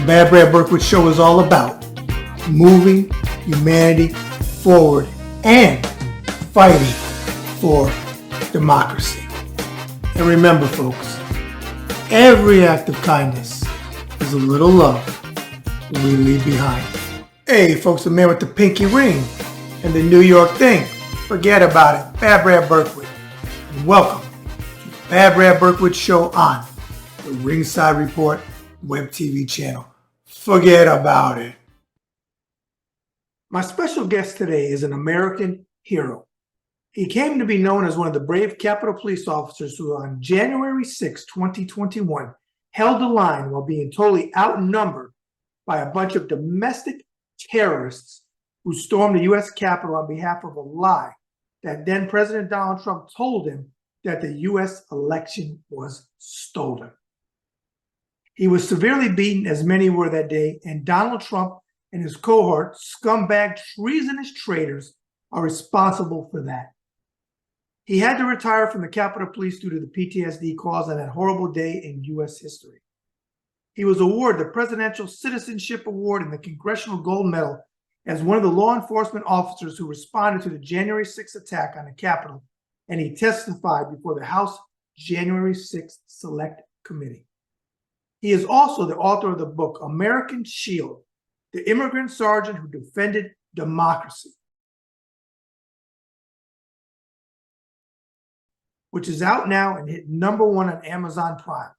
Bad Brad Berkwitt Show is all about moving humanity forward and fighting for democracy. And remember, folks, every act of kindness is a little love we leave behind. Hey, folks, the man with the pinky ring and the New York thing. Forget about it. Bad Brad Berkwitt. And welcome to the Bad Brad Berkwitt Show on the Ringside Report web TV channel. Forget about it. My special guest today is an American hero. He came to be known as one of the brave Capitol Police officers who on January 6, 2021, held the line while being totally outnumbered by a bunch of domestic terrorists who stormed the U.S. Capitol on behalf of a lie that then President Donald Trump told him that the U.S. election was stolen. He was severely beaten, as many were that day, and Donald Trump and his cohort, scumbag, treasonous traitors, are responsible for that. He had to retire from the Capitol Police due to the PTSD caused on that horrible day in U.S. history. He was awarded the Presidential Citizenship Award and the Congressional Gold Medal as one of the law enforcement officers who responded to the January 6th attack on the Capitol, and he testified before the House January 6th Select Committee. He is also the author of the book, American Shield, The Immigrant Sergeant Who Defended Democracy, which is out now and hit #1 on Amazon Prime.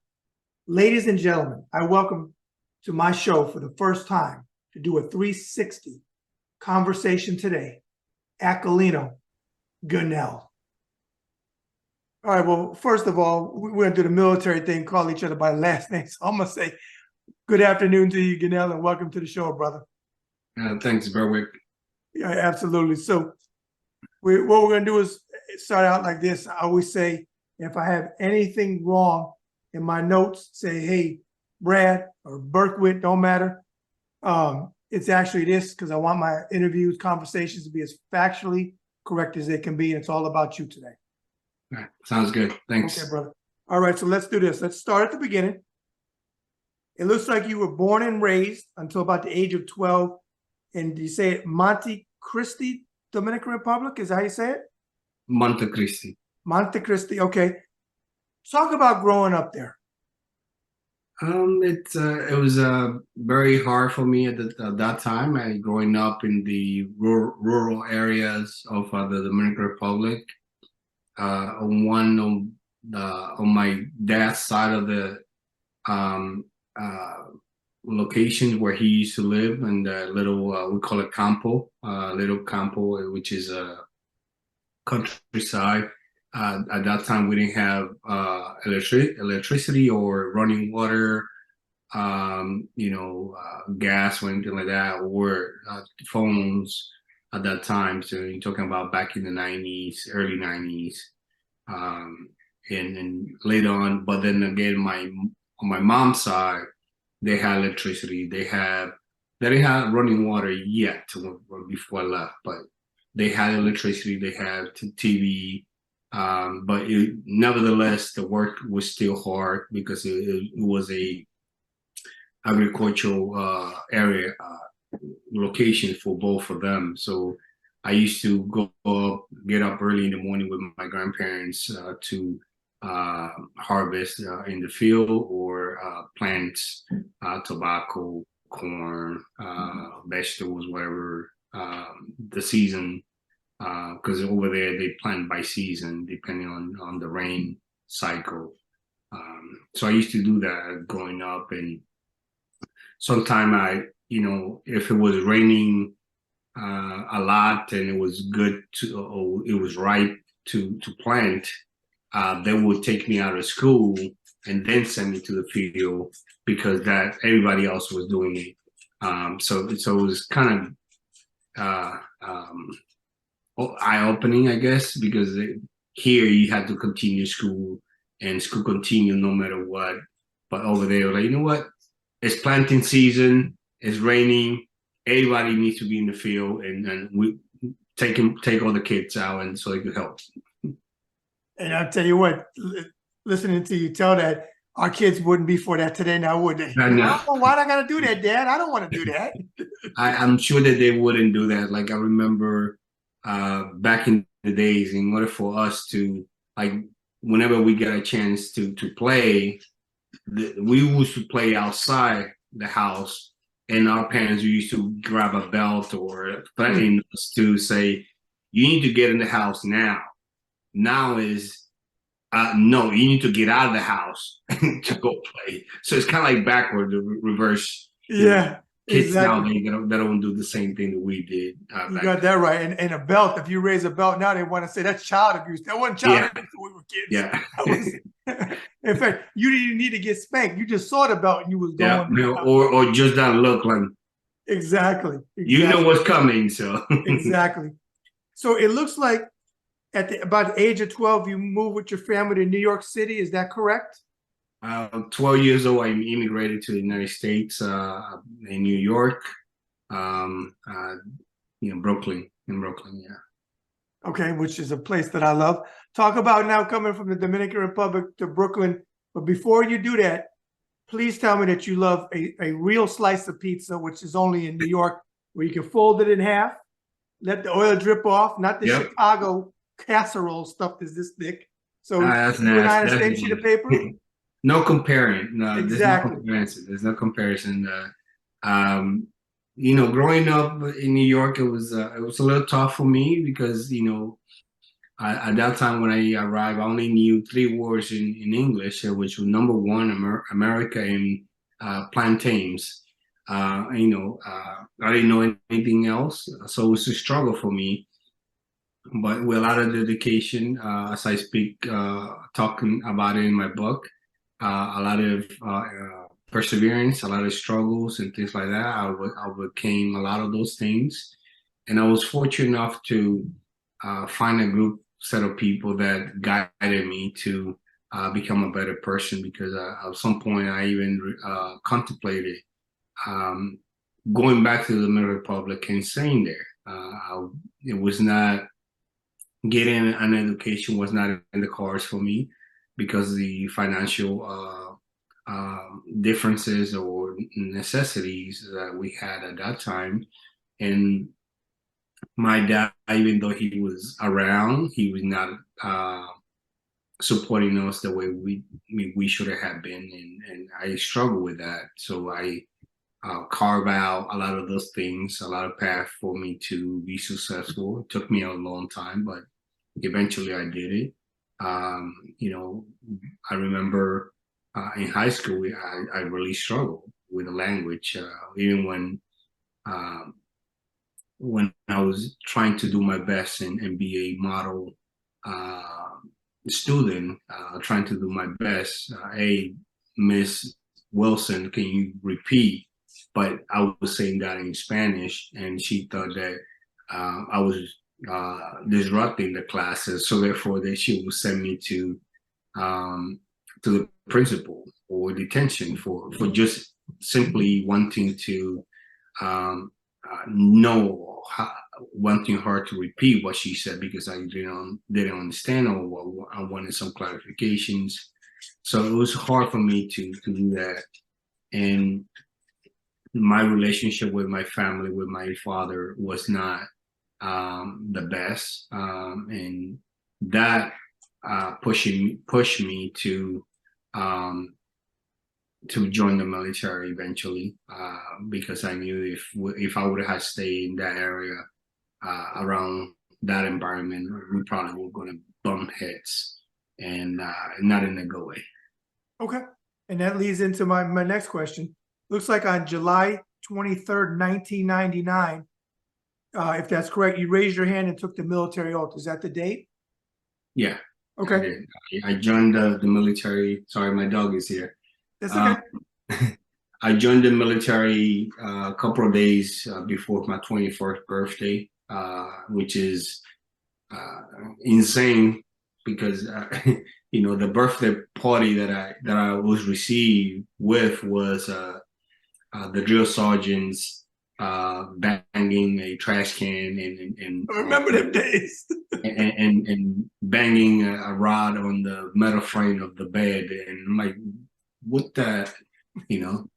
Ladies and gentlemen, I welcome to my show for the first time to do a 360 conversation today, Aquilino Gonell. All right, well, first of all, we're going to do the military thing, call each other by last name. So I'm going to say good afternoon to you, Gonell, and welcome to the show, brother. Thanks, Berkwitt. Yeah, absolutely. So what we're going to do is start out like this. I always say, if I have anything wrong in my notes, say, hey, Brad or Berkwitt, don't matter. It's actually this, because I want my interviews, conversations to be as factually correct as they can be. And it's all about you today. All right. Sounds good. Thanks. Okay, brother. All right, so let's do this. Let's start at the beginning. It looks like you were born and raised until about the age of 12 in, do you say it, Monte Cristi, Dominican Republic? Is that how you say it? Monte Cristi. Monte Cristi, okay. Talk about growing up there. It was very hard for me at that time. Growing up in the rural areas of the Dominican Republic. On my dad's side of the location where he used to live, in the little we call it campo, little campo, which is a countryside. At that time, we didn't have electricity or running water, gas or anything like that, or phones at that time. So you're talking about back in the 90s, early 90s, and later on. But then again, on my mom's side, they had electricity. They didn't have running water yet before I left, but they had electricity. They had TV. But nevertheless, the work was still hard because it was a agricultural area location for both of them. So I used to get up early in the morning with my grandparents to harvest in the field or plant tobacco, corn, vegetables, whatever the season. Because over there they plant by season depending on the rain cycle. So I used to do that growing up, and sometime if it was raining a lot and it was good or it was ripe to plant, they would take me out of school and then send me to the field because that everybody else was doing it. So it was kind of eye-opening, I guess, because here you had to continue school and school continued no matter what. But over there, like, you know what? It's planting season. It's raining. Everybody needs to be in the field, and we take all the kids out, and so they could help. And I'll tell you what, listening to you tell that, Our kids wouldn't be for that today now, would they? I know. Oh, why do I gotta do that, Dad? I don't want to do that. I'm sure that they wouldn't do that. Like I remember back in the days, in order for us to like whenever we get a chance to play, we used to play outside the house, and our parents used to grab a belt or threaten us to say, "You need to get in the house now." Now is no, you need to get out of the house to go play. So it's kind of like backward, the reverse. Yeah, Kids exactly. nowadays they don't do the same thing that we did You back got that right. And a belt, if you raise a belt now, they want to say that's child abuse. That wasn't child then. abuse when we were kids. Yeah, That was, in fact, you didn't even need to get spanked. You just saw the belt and you was yeah, going. or just that look like Exactly. you know what's coming. So Exactly. So it looks like at about the age of 12, you moved with your family to New York City. Is that correct? 12 years old, I immigrated to the United States in New York, Brooklyn, yeah. Okay, which is a place that I love. Talk about now coming from the Dominican Republic to Brooklyn. But before you do that, please tell me that you love a real slice of pizza, which is only in New York, where you can fold it in half, let the oil drip off, not the Chicago casserole stuff that's this thick. So that's you and I on nasty. the same sheet of paper? No comparing. No, Exactly. There's no comparison. There's no comparison. Growing up in New York, it was a little tough for me because at that time when I arrived, I only knew three words in English, which was number one, America, and plantains. I didn't know anything else, so it was a struggle for me. But with a lot of dedication, as I speak, talking about it in my book, a lot of perseverance, a lot of struggles and things like that. I overcame a lot of those things, and I was fortunate enough to find a group set of people that guided me to become a better person. Because at some point, I even contemplated going back to the Dominican Republic and staying there. It was not getting an education was not in the cards for me because the financial differences or necessities that we had at that time. And my dad, even though he was around, he was not supporting us the way we should have been, and I struggle with that. So I carve out a lot of those things, a lot of path for me to be successful. It took me a long time, but eventually I did it. I remember in high school, I really struggled with the language, even when I was trying to do my best and be a model student, trying to do my best. Hey, Miss Wilson, can you repeat? But I was saying that in Spanish, and she thought that I was disrupting the classes, so therefore that she would send me to the principal or detention for just simply wanting to wanting her to repeat what she said because I didn't understand or I wanted some clarifications. So it was hard for me to do that. And my relationship with my family, with my father, was not the best, and that pushed me to join the military eventually, because I knew if I would have stayed in that area around that environment, we probably were going to bump heads, and not in a good way. Okay, and that leads into my next question. Looks like on July 23rd, 1999. If that's correct, you raised your hand and took the military oath. Is that the date? Yeah. Okay. I joined the military. Sorry, my dog is here. That's okay. I joined the military a couple of days before my 21st birthday, which is insane because the birthday party that I was received with was the drill sergeants banging a trash can and I remember them days. and banging a rod on the metal frame of the bed, and I'm like, what the, you know.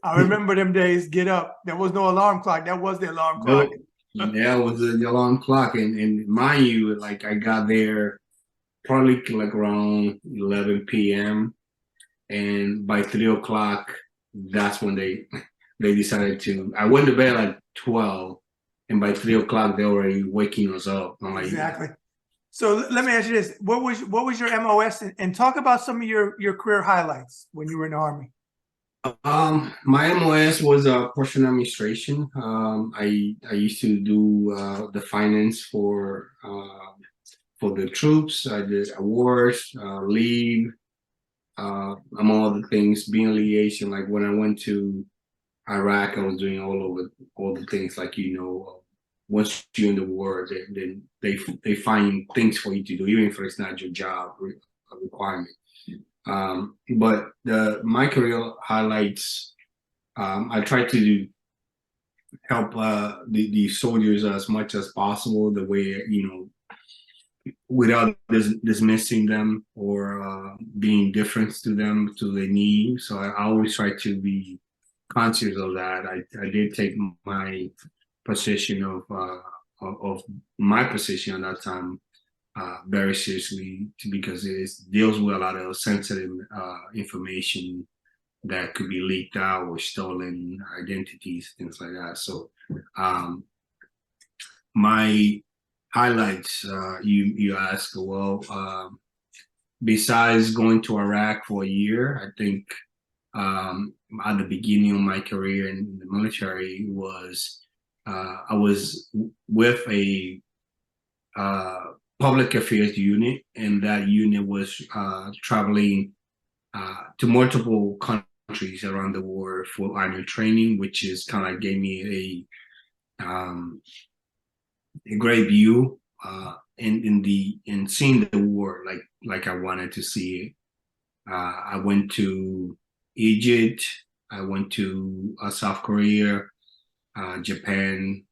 I remember them days. Get up. There was no alarm clock. That was the alarm clock. Nope. That was the alarm clock, and mind you, like I got there probably like around 11 p.m. and by 3 o'clock, that's when they decided to. I went to bed at 12, and by 3 o'clock they already waking us up. I'm like, Exactly. So let me ask you this: what was your MOS, and talk about some of your career highlights when you were in the Army? My MOS was personal administration. I used to do the finance for the troops. I did awards, leave, among other things, being a liaison. Like when I went to Iraq, I was doing all the things like, once you're in the war, then they find things for you to do, even if it's not your job requirement. But my career highlights, I try to help the soldiers as much as possible, the way, without dismissing them or being different to them, to their needs. So I always try to be conscious of that. I did take my position of my position at that time very seriously, because it deals with a lot of sensitive information that could be leaked out or stolen identities, things like that. So my highlights, you ask, well, besides going to Iraq for a year, I think at the beginning of my career in the military was I was with a public affairs unit, and that unit was traveling to multiple countries around the world for annual training, which is kind of gave me a great view in seeing the war like I wanted to see it. I went to Egypt, I went to South Korea, Japan,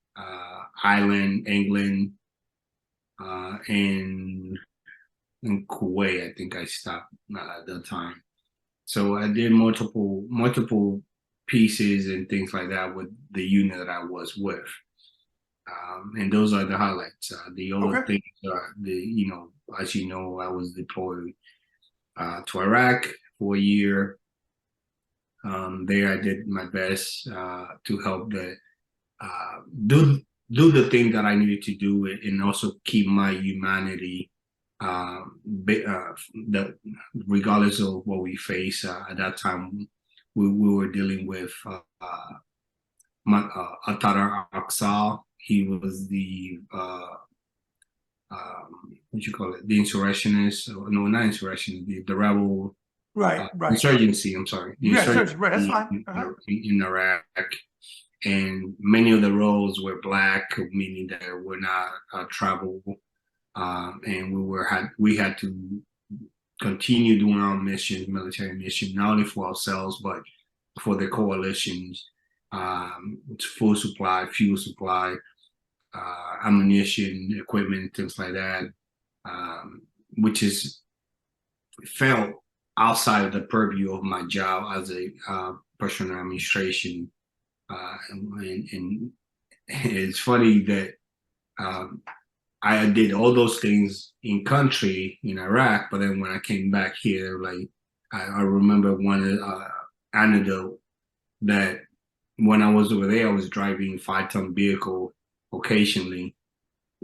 Ireland, England, and in Kuwait. I think I stopped at that time. So I did multiple pieces and things like that with the unit that I was with. And those are the highlights. The other things are as you know, I was deployed to Iraq for a year. There I did my best to help do the thing that I needed to do, and also keep my humanity. That regardless of what we face at that time, we were dealing with Atar Aksal. He was the what you call it, the insurrectionist? No, not insurrectionist. The rebel. Right. Insurgency. I'm sorry. The insurgency. Right. That's fine. In Iraq, and many of the roles were black, meaning that we're not travelable, and we had to continue doing our mission, military mission, not only for ourselves but for the coalitions. Full supply, fuel supply, ammunition, equipment, things like that, which felt outside of the purview of my job as a personal administration. And it's funny that I did all those things in country in Iraq, but then when I came back here, like I remember one anecdote that when I was over there, I was driving 5-ton vehicle occasionally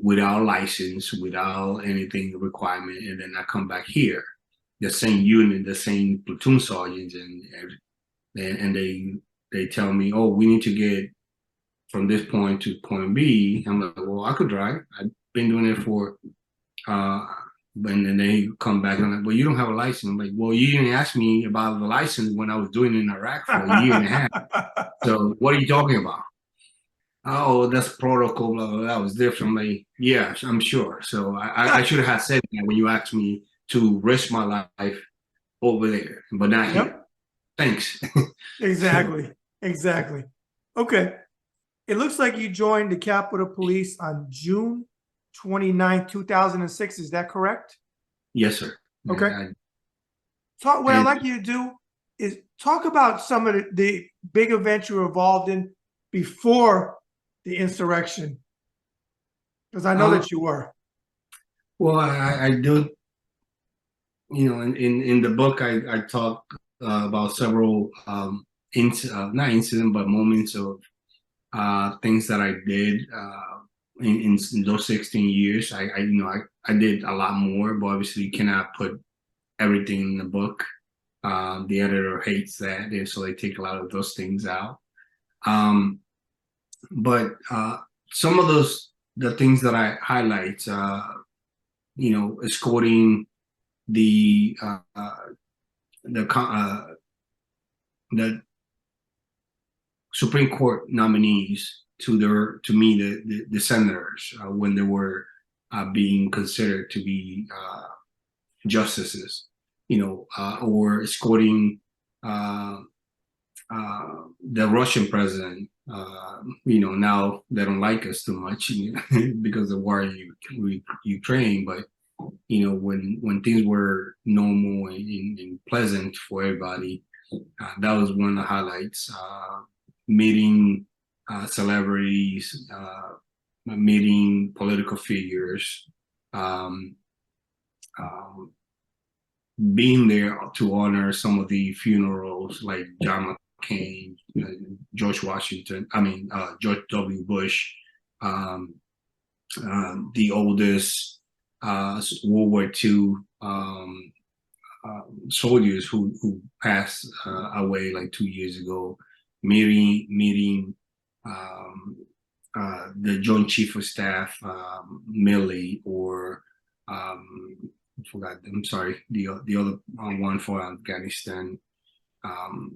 without license, without anything requirement, and then I come back here, the same unit, the same platoon sergeants, and they tell me, oh, we need to get from this point to point B. I'm like, well, I could drive. I've been doing it for, and then they come back and I'm like, well, you don't have a license. I'm like, well, you didn't ask me about the license when I was doing it in Iraq for a year and a half. So what are you talking about? Oh, that's protocol, blah, blah, blah. That was different. I'm like, yeah, I'm sure. So I should have said that when you asked me to risk my life over there, but not here. Thanks. Exactly. Okay. It looks like you joined the Capitol Police on June 29, 2006. Is that correct? Yes, sir. Okay. What I'd like you to do is talk about some of the big events you were involved in before the insurrection, because I know that you were. Well, I do, in the book, I talk about several not incident, but moments of things that I did in those 16 years. I did a lot more, but obviously you cannot put everything in the book. The editor hates that, and so they take a lot of those things out. But some of the things that I highlight, escorting the Supreme Court nominees to the senators when they were being considered to be justices, or escorting the Russian president. Now they don't like us too much because of the war in Ukraine, but when things were normal and pleasant for everybody, that was one of the highlights. Meeting celebrities, meeting political figures, being there to honor some of the funerals like John McCain, George W. Bush, the oldest World War II soldiers who passed away like 2 years ago, meeting the Joint Chief of Staff, Milley, or I forgot. I'm sorry, the other one for Afghanistan.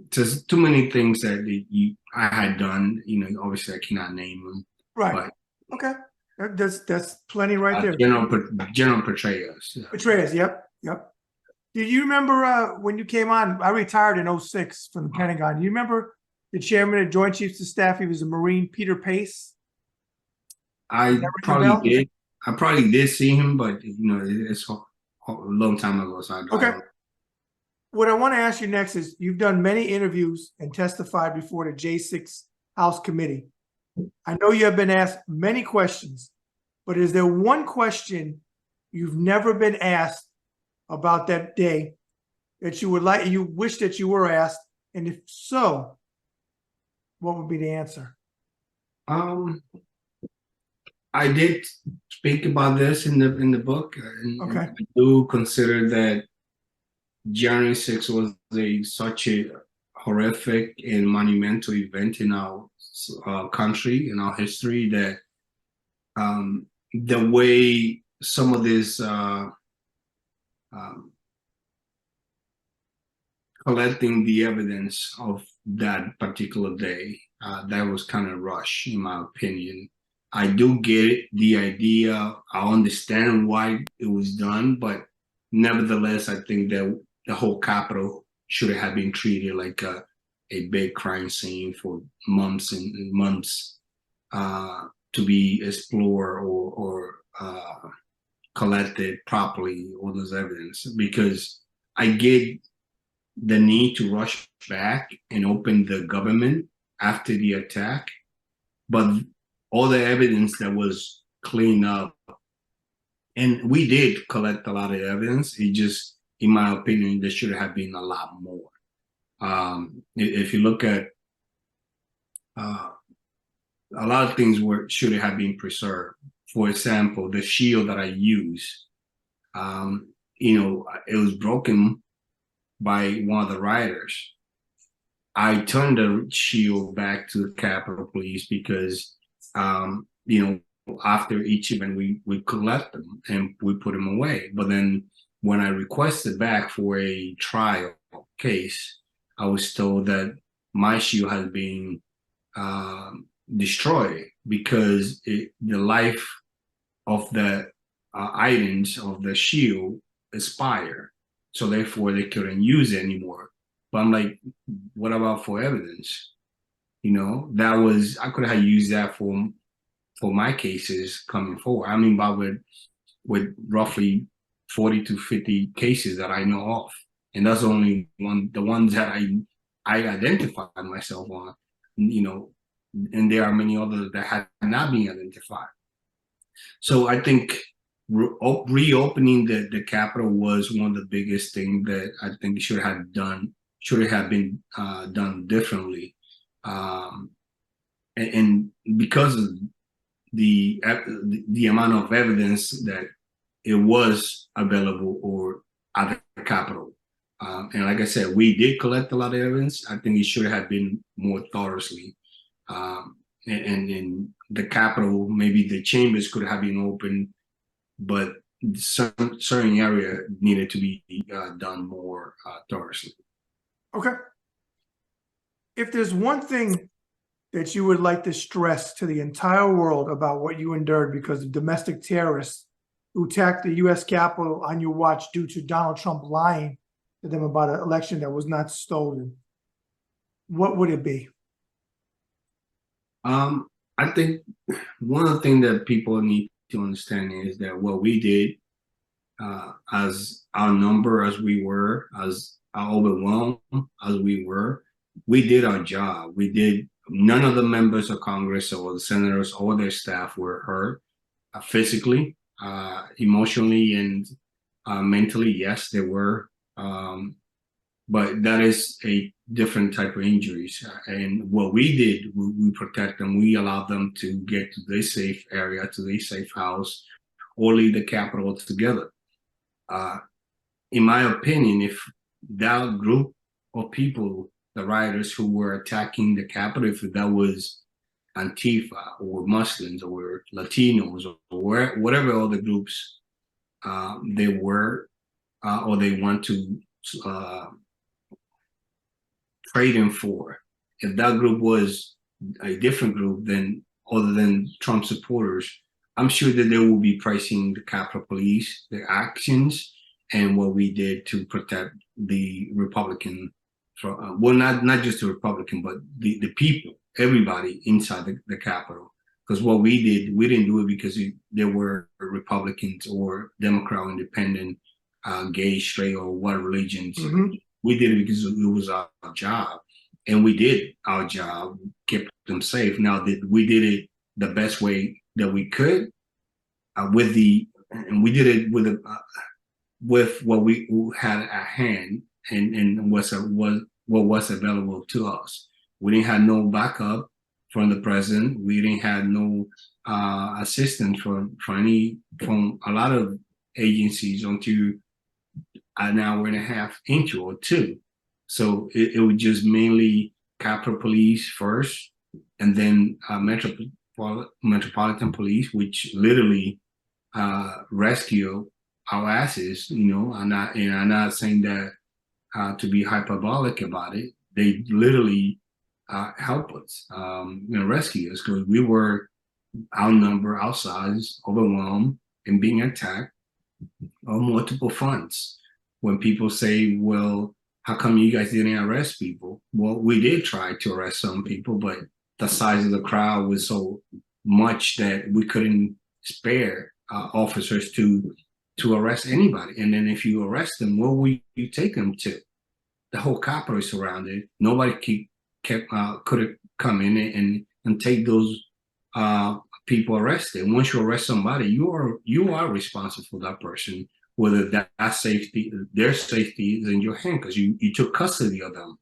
Just too many things that I had done. Obviously I cannot name them. Right. But, okay. That's plenty right there. General Petraeus. Petraeus. Yep. Do you remember when you came on? I retired in 2006 from the Pentagon. Do you remember the chairman of Joint Chiefs of Staff? He was a Marine, Peter Pace. I probably did see him, but it's a long time ago. So okay. What I want to ask you next is, you've done many interviews and testified before the J6 House Committee. I know you have been asked many questions, but is there one question you've never been asked about that day that you wish that you were asked? And if so, what would be the answer? I did speak about this in the book. Okay. I do consider that January 6th was such a horrific and monumental event in our country, in our history, that the way some of this collecting the evidence of that particular day, that was kind of rushed, in my opinion. I do get it, the idea. I understand why it was done, but nevertheless, I think that the whole Capitol should have been treated like a big crime scene for months and months to be explored or collected properly, all those evidence. Because I get the need to rush back and open the government after the attack, but all the evidence that was cleaned up, and we did collect a lot of evidence, it just, in my opinion, there should have been a lot more. If you look at a lot of things should have been preserved. For example, the shield that I use, it was broken by one of the rioters. I turned the shield back to the Capitol Police because, after each event, we collect them and we put them away. But then when I requested back for a trial case, I was told that my shield has been destroyed because the life of the items of the shield expired. So therefore they couldn't use it anymore. But I'm like, what about for evidence? That was, I could have used that for my cases coming forward. I mean, but with roughly 40 to 50 cases that I know of. and that's only the ones that I identified myself on, and there are many others that have not been identified. So I think reopening the Capitol was one of the biggest things that I think should have been done differently, and because of the amount of evidence that it was available or at the Capitol. And like I said, we did collect a lot of evidence. I think it should have been more thoroughly. And the Capitol, maybe the chambers could have been open, but certain area needed to be done more thoroughly. Okay. If there's one thing that you would like to stress to the entire world about what you endured because of domestic terrorists who attacked the U.S. Capitol on your watch due to Donald Trump lying to them about an election that was not stolen, what would it be? I think one of the things that people need to understand is that what we did, as our number as we were, as overwhelmed as we were, we did our job. None of the members of Congress or the senators or their staff were hurt physically, emotionally, and mentally. Yes, they were. But that is a different type of injuries. And what we did, we protect them. We allowed them to get to their safe area, to their safe house, or leave the Capitol together. In my opinion, if that group of people, the rioters who were attacking the Capitol, if that was Antifa or Muslims or Latinos or whatever other groups they were, or they want to trading for, if that group was a different group than other than Trump supporters, I'm sure that they will be praising the Capitol Police, their actions, and what we did to protect the Republican, well, not just the Republican, but the people, everybody inside the Capitol. Because what we did, we didn't do it because there were Republicans or Democrat or independent, gay, straight, or what religions. Mm-hmm. We did it because it was our job, and we did our job, kept them safe. Now, we did it the best way that we could, and we did it with what we had at hand, and what was available to us. We didn't have no backup from the president. We didn't have no assistance from a lot of agencies until an hour and a half into or two. So it was just mainly Capitol Police first, and then Metropolitan Police, which literally rescue our asses. I'm not saying that to be hyperbolic about it. They literally help us, rescue us, because we were outnumbered, outsized, overwhelmed, and being attacked on multiple fronts. When people say, well, how come you guys didn't arrest people? Well, we did try to arrest some people, but the size of the crowd was so much that we couldn't spare officers to arrest anybody. And then if you arrest them, where will you take them to? The whole Capitol is surrounded. Nobody could have come in and take those people arrested. Once you arrest somebody, you are responsible for that person, whether their safety is in your hand, because you took custody of them.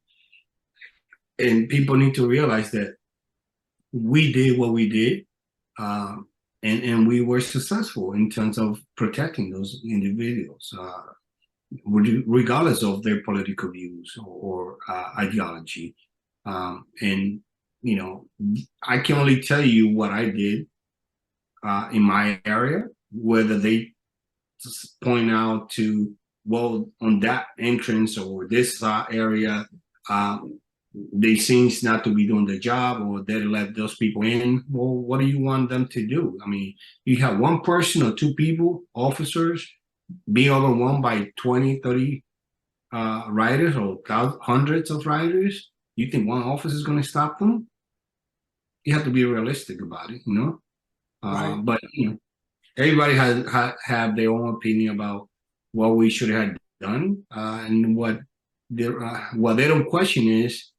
And people need to realize that we did what we did, and we were successful in terms of protecting those individuals, regardless of their political views or ideology. And I can only tell you what I did in my area, whether they point out to, well, on that entrance or this area, they seems not to be doing the job, or they let those people in. Well, what do you want them to do? I mean, you have one person or two people, officers, be overwhelmed by 20, 30 riders or hundreds of riders. You think one officer is going to stop them? You have to be realistic about it, Right. But everybody have their own opinion about what we should have done, and what they don't question is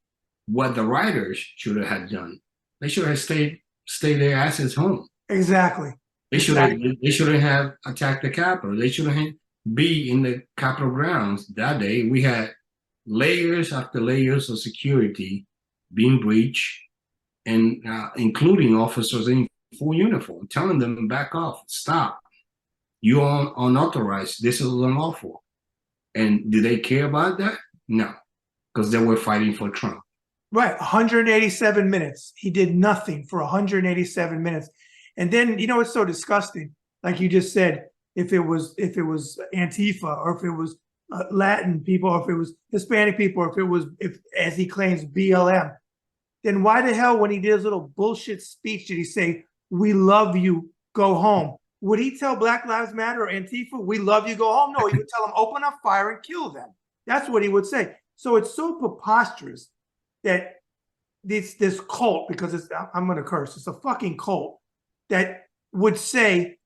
what the writers should have had done. They should have stayed their asses home. Exactly. They shouldn't have attacked the Capitol. They shouldn't be in the Capitol grounds that day. We had layers after layers of security being breached, and including officers in full uniform, telling them back off, stop. You are unauthorized. This is unlawful. And did they care about that? No, because they were fighting for Trump. Right, 187 minutes. He did nothing for 187 minutes. And then, you know, it's so disgusting. Like you just said, if it was Antifa, or if it was Latin people, or if it was Hispanic people, or if it was, as he claims, BLM, then why the hell, when he did his little bullshit speech, did he say, "We love you, go home"? Would he tell Black Lives Matter or Antifa, "We love you, go home"? No, he would tell them, open up fire and kill them. That's what he would say. So it's so preposterous that this cult, because I'm going to curse, it's a fucking cult, that would say,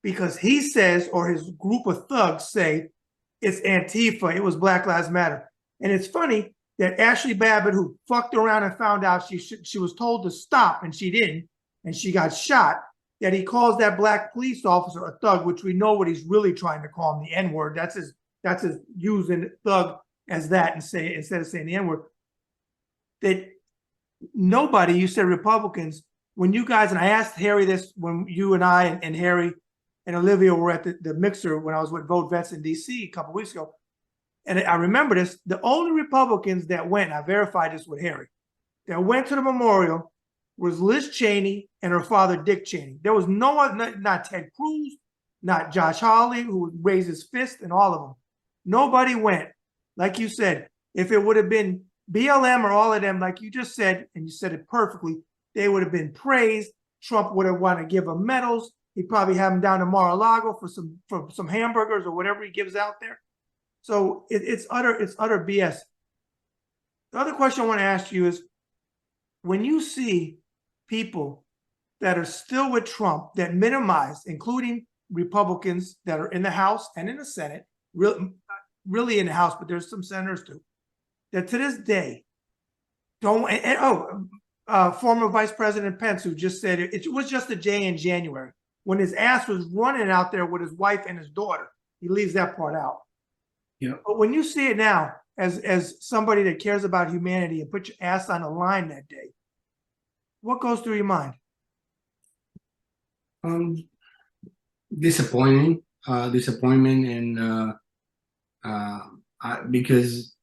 because he says, or his group of thugs say, it's Antifa, it was Black Lives Matter. And it's funny that Ashley Babbitt, who fucked around and found out she was told to stop and she didn't, and she got shot, that he calls that black police officer a thug, which we know what he's really trying to call him, the N-word. That's his using thug as that, and say, instead of saying the N-word. That nobody, you said Republicans, when you guys, and I asked Harry this when you and I and Harry and Olivia were at the mixer when I was with Vote Vets in DC a couple weeks ago, and I remember this, the only Republicans that went, I verified this with Harry, that went to the memorial was Liz Cheney and her father, Dick Cheney. There was no one, not Ted Cruz, not Josh Hawley, who raised his fist, and all of them. Nobody went. Like you said, if it would have been BLM or all of them, like you just said, and you said it perfectly, they would have been praised. Trump would have wanted to give them medals. He'd probably have them down to Mar-a-Lago for some hamburgers or whatever he gives out there. So it's utter BS. The other question I want to ask you is, when you see people that are still with Trump that minimize, including Republicans that are in the House and in the Senate, really in the House, but there's some senators too, that to this day don't, former Vice President Pence, who just said it was just a J in January, when his ass was running out there with his wife and his daughter. He leaves that part out. Yeah. But when you see it now, as somebody that cares about humanity, and put your ass on the line that day, what goes through your mind? Disappointment, and because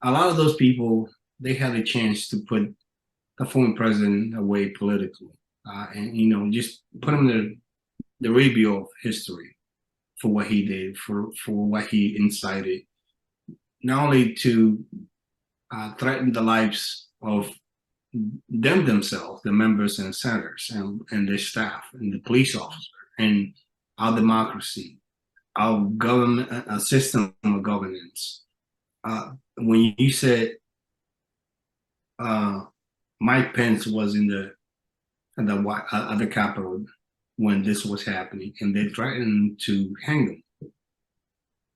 a lot of those people, they had a chance to put the former president away politically, and just put him in the review of history for what he did, for what he incited, not only to threaten the lives of themselves, the members and senators and their staff and the police officer and our democracy, our government, a system of governance. When you said Mike Pence was at the Capitol when this was happening, and they threatened to hang him,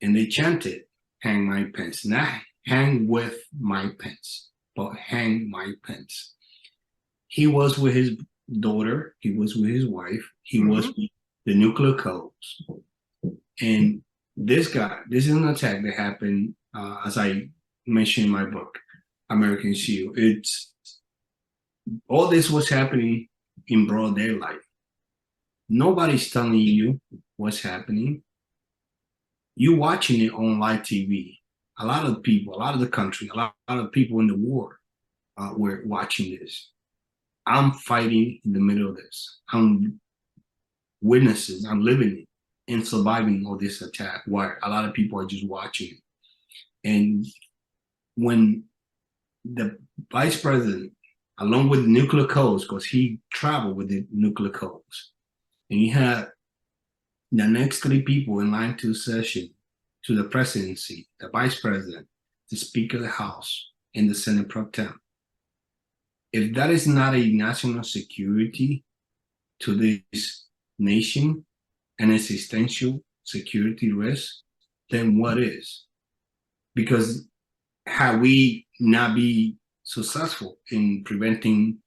and they chanted, "Hang Mike Pence," not "hang with Mike Pence," but "hang Mike Pence." He was with his daughter. He was with his wife. He was with the nuclear codes. And this is an attack that happened, as I mentioned in my book, American Shield. All this was happening in broad daylight. Nobody's telling you what's happening. You're watching it on live TV. A lot of people, a lot of the country, a lot of people in the war were watching this. I'm fighting in the middle of this. I'm witnesses. I'm living it and surviving all this attack, while a lot of people are just watching. And when the vice president, along with the nuclear codes, because he traveled with the nuclear codes, and you had the next three people in line to session to the presidency, the vice president, the Speaker of the House, and the Senate Pro Tem. If that is not a national security to this nation, an existential security risk, then what is? Because had we not be successful in preventing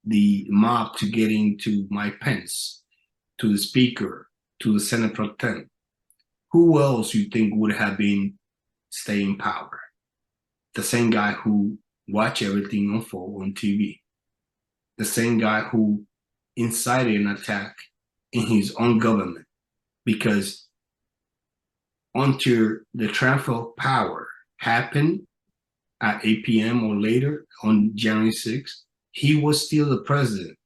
the mob to get into Mike Pence, to the speaker, to the Senate Pro Tem, who else you think would have been stay in power? The same guy who watched everything unfold on TV. The same guy who incited an attack in his own government, because until the transfer of power happened at 8 p.m. or later on January 6th, he was still the president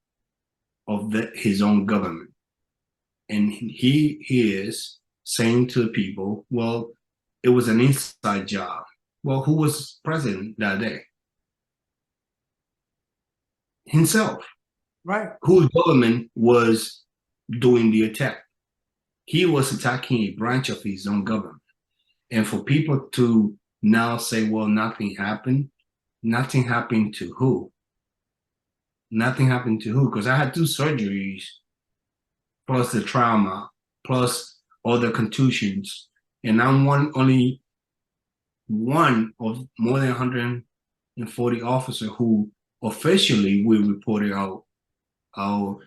of his own government. And he is saying to the people, well, it was an inside job. Well, who was president that day? Himself. Right. Whose government was doing the attack? He was attacking a branch of his own government. And for people to now say, well, nothing happened to who? Nothing happened to who? Because I had 2 surgeries, plus the trauma, plus all the contusions. And I'm only one of more than 140 officers who officially we reported our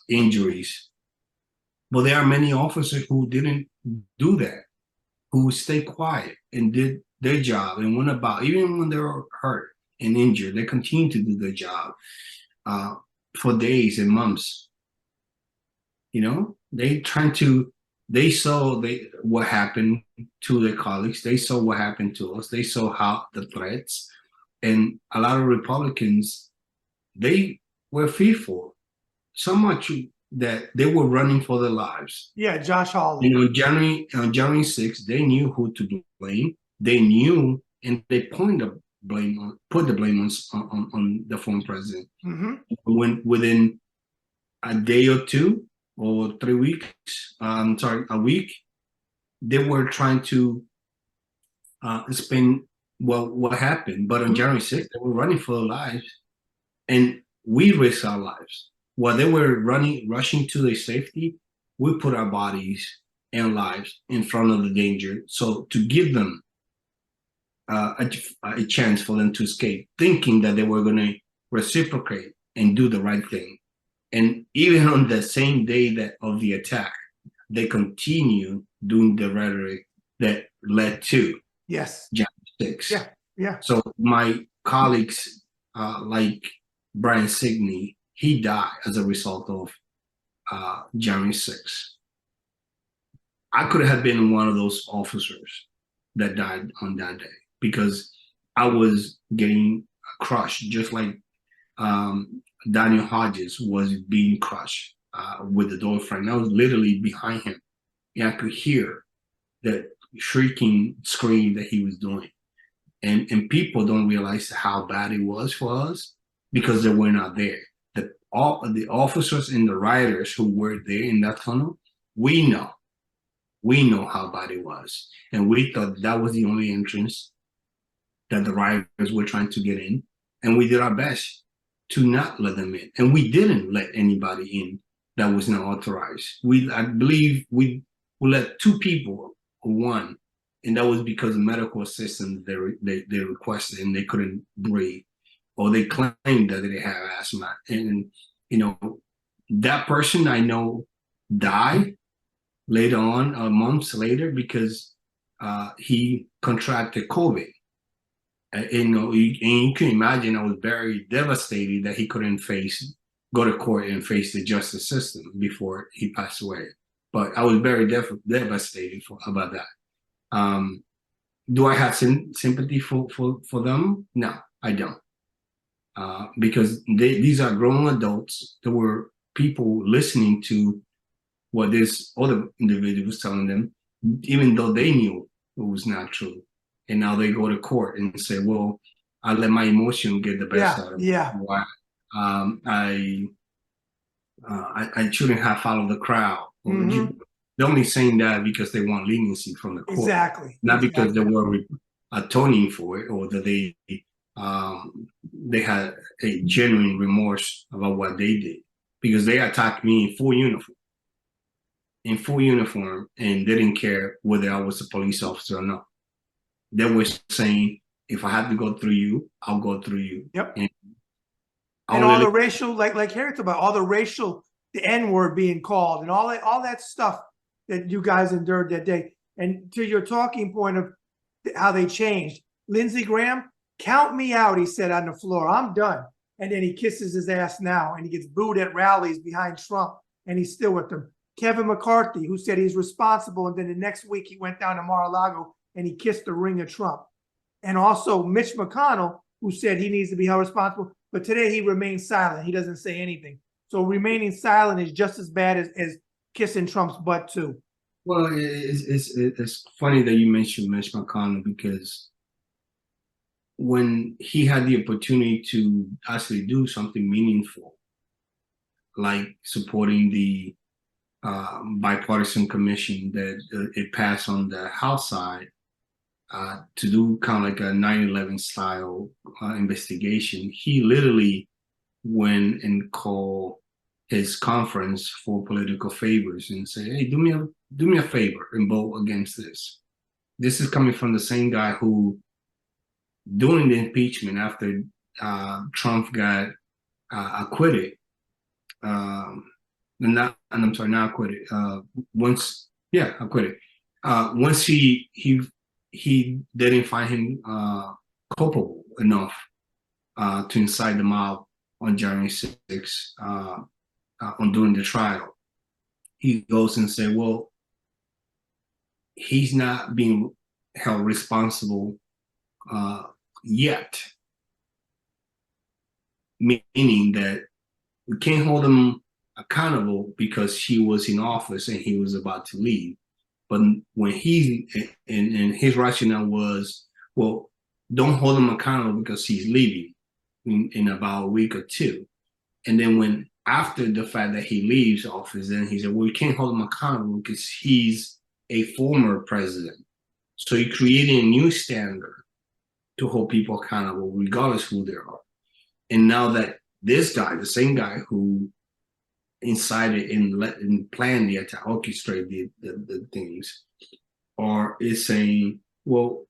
injuries. But there are many officers who didn't do that, who stayed quiet and did their job and went about, even when they were hurt and injured, they continued to do their job for days and months. You know, they saw what happened to their colleagues. They saw what happened to us. They saw how the threats, and a lot of Republicans, they were fearful so much that they were running for their lives. Yeah, Josh Hawley. You know, January 6th, they knew who to blame. They knew, and they put the blame on the former president. Mm-hmm. When within a day or 2 or 3 weeks, a week, they were trying to explain what happened. But on January 6th, they were running for their lives, and we risked our lives. While they were rushing to their safety, we put our bodies and lives in front of the danger. So to give them a chance for them to escape, thinking that they were going to reciprocate and do the right thing. And even on the same day of the attack, they continue doing the rhetoric that led to January 6th. Yeah. So my colleagues, like Brian Signey, he died as a result of January 6th. I could have been one of those officers that died on that day, because I was getting crushed, just like Daniel Hodges was being crushed with the door frame. I was literally behind him, and I could hear that shrieking scream that he was doing. And people don't realize how bad it was for us, because they were not there. The officers and the rioters who were there in that tunnel, we know how bad it was. And we thought that was the only entrance that the rioters were trying to get in. And we did our best to not let them in. And we didn't let anybody in that was not authorized. I believe we let 2 people, or 1, and that was because of medical assistance they requested, and they couldn't breathe, or they claimed that they had asthma. And, you know, that person I know died later on, months later, because he contracted COVID. And you can imagine, I was very devastated that he couldn't go to court and face the justice system before he passed away. But I was very devastated about that. Do I have sympathy for them? No, I don't. Because these are grown adults. There were people listening to what this other individual was telling them, even though they knew it was not true. And now they go to court and say, well, I let my emotion get the best out of me. Yeah. I shouldn't have followed the crowd. Mm-hmm. They're only saying that because they want leniency from the court. Exactly. Not because they were atoning for it, or that they had a genuine remorse about what they did. Because they attacked me in full uniform. in full uniform and didn't care whether I was a police officer or not. They were saying, if I have to go through you, I'll go through you. Yep. And all the racial, like Harriet's about, all the racial, the N-word being called and all that stuff that you guys endured that day. And to your talking point of how they changed, Lindsey Graham, count me out, he said on the floor. I'm done. And then he kisses his ass now, and he gets booed at rallies behind Trump, and he's still with them. Kevin McCarthy, who said he's responsible, and then the next week he went down to Mar-a-Lago and he kissed the ring of Trump. And also Mitch McConnell, who said he needs to be held responsible, but today he remains silent. He doesn't say anything. So remaining silent is just as bad as kissing Trump's butt too. Well, it's funny that you mentioned Mitch McConnell, because when he had the opportunity to actually do something meaningful, like supporting the bipartisan commission that it passed on the House side, to do kind of like a 9/11 style investigation, he literally went and called his conference for political favors and say, "Hey, do me a favor and vote against this." This is coming from the same guy who, during the impeachment after Trump got acquitted, not acquitted. Acquitted. Once he didn't find him culpable enough to incite the mob on January 6th, on during the trial, he goes and said, well, he's not being held responsible yet, meaning that we can't hold him accountable because he was in office and he was about to leave. But when he, and his rationale was, well, don't hold him accountable because he's leaving in about a week or two. And then when, after the fact that he leaves office, then he said, well, we can't hold him accountable because he's a former president. So he created a new standard to hold people accountable, regardless who they are. And now that this guy, the same guy who incited and planned the attack, orchestrated the things, or is saying, well,